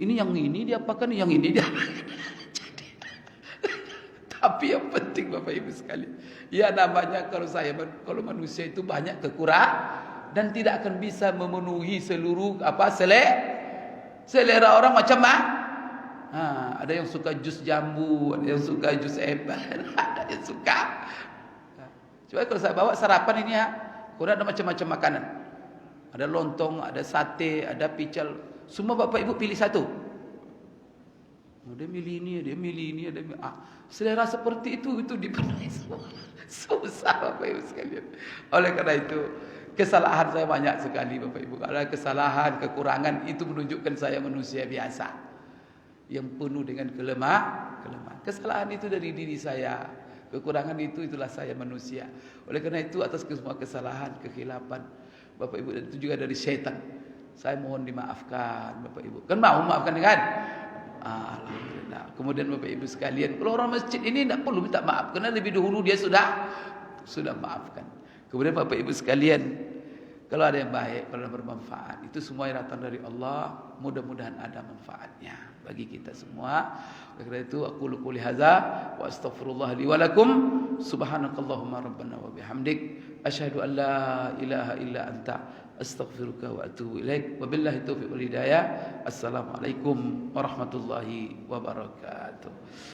Ini yang ini diapakan, yang ini dia. Tapi yang penting Bapak Ibu sekalian, ya namanya kalau manusia itu banyak kekurangan dan tidak akan bisa memenuhi seluruh selera orang macam ada yang suka jus jambu, ada yang suka jus apel, ada yang suka. Coba kalau saya bawa sarapan ini kurang ada macam-macam makanan. Ada lontong, ada sate, ada pical. Semua Bapak Ibu pilih satu. Dia milih ini, dia milih ini, ada selera seperti itu dipenuhi semua. Susah Bapak Ibu sekalian. Oleh karena itu, kesalahan saya banyak sekali Bapak Ibu. Kalau kesalahan, kekurangan itu menunjukkan saya manusia biasa yang penuh dengan kelemahan. Kesalahan itu dari diri saya. Kekurangan itulah saya manusia. Oleh karena itu, atas semua kesalahan, kekhilapan Bapak Ibu, dan itu juga dari syaitan, saya mohon dimaafkan Bapak Ibu. Kan mau maafkan kan? Alhamdulillah. Kemudian Bapak Ibu sekalian, kalau orang masjid ini tidak perlu minta maaf, karena lebih dahulu dia sudah maafkan. Kemudian Bapak Ibu sekalian, kalau ada yang baik, kalau ada bermanfaat, itu semua yang datang dari Allah. Mudah-mudahan ada manfaatnya bagi kita semua. Oleh karena itu, aku qouli hadza wa astaghfirullah li wa lakum. Subhanakallahumma rabbana wa bihamdik, asyhadu an la ilaha illa anta, astaghfiruka wa atubu ilaik. Wabillahi taufiq wal hidayah. Assalamualaikum warahmatullahi wabarakatuh.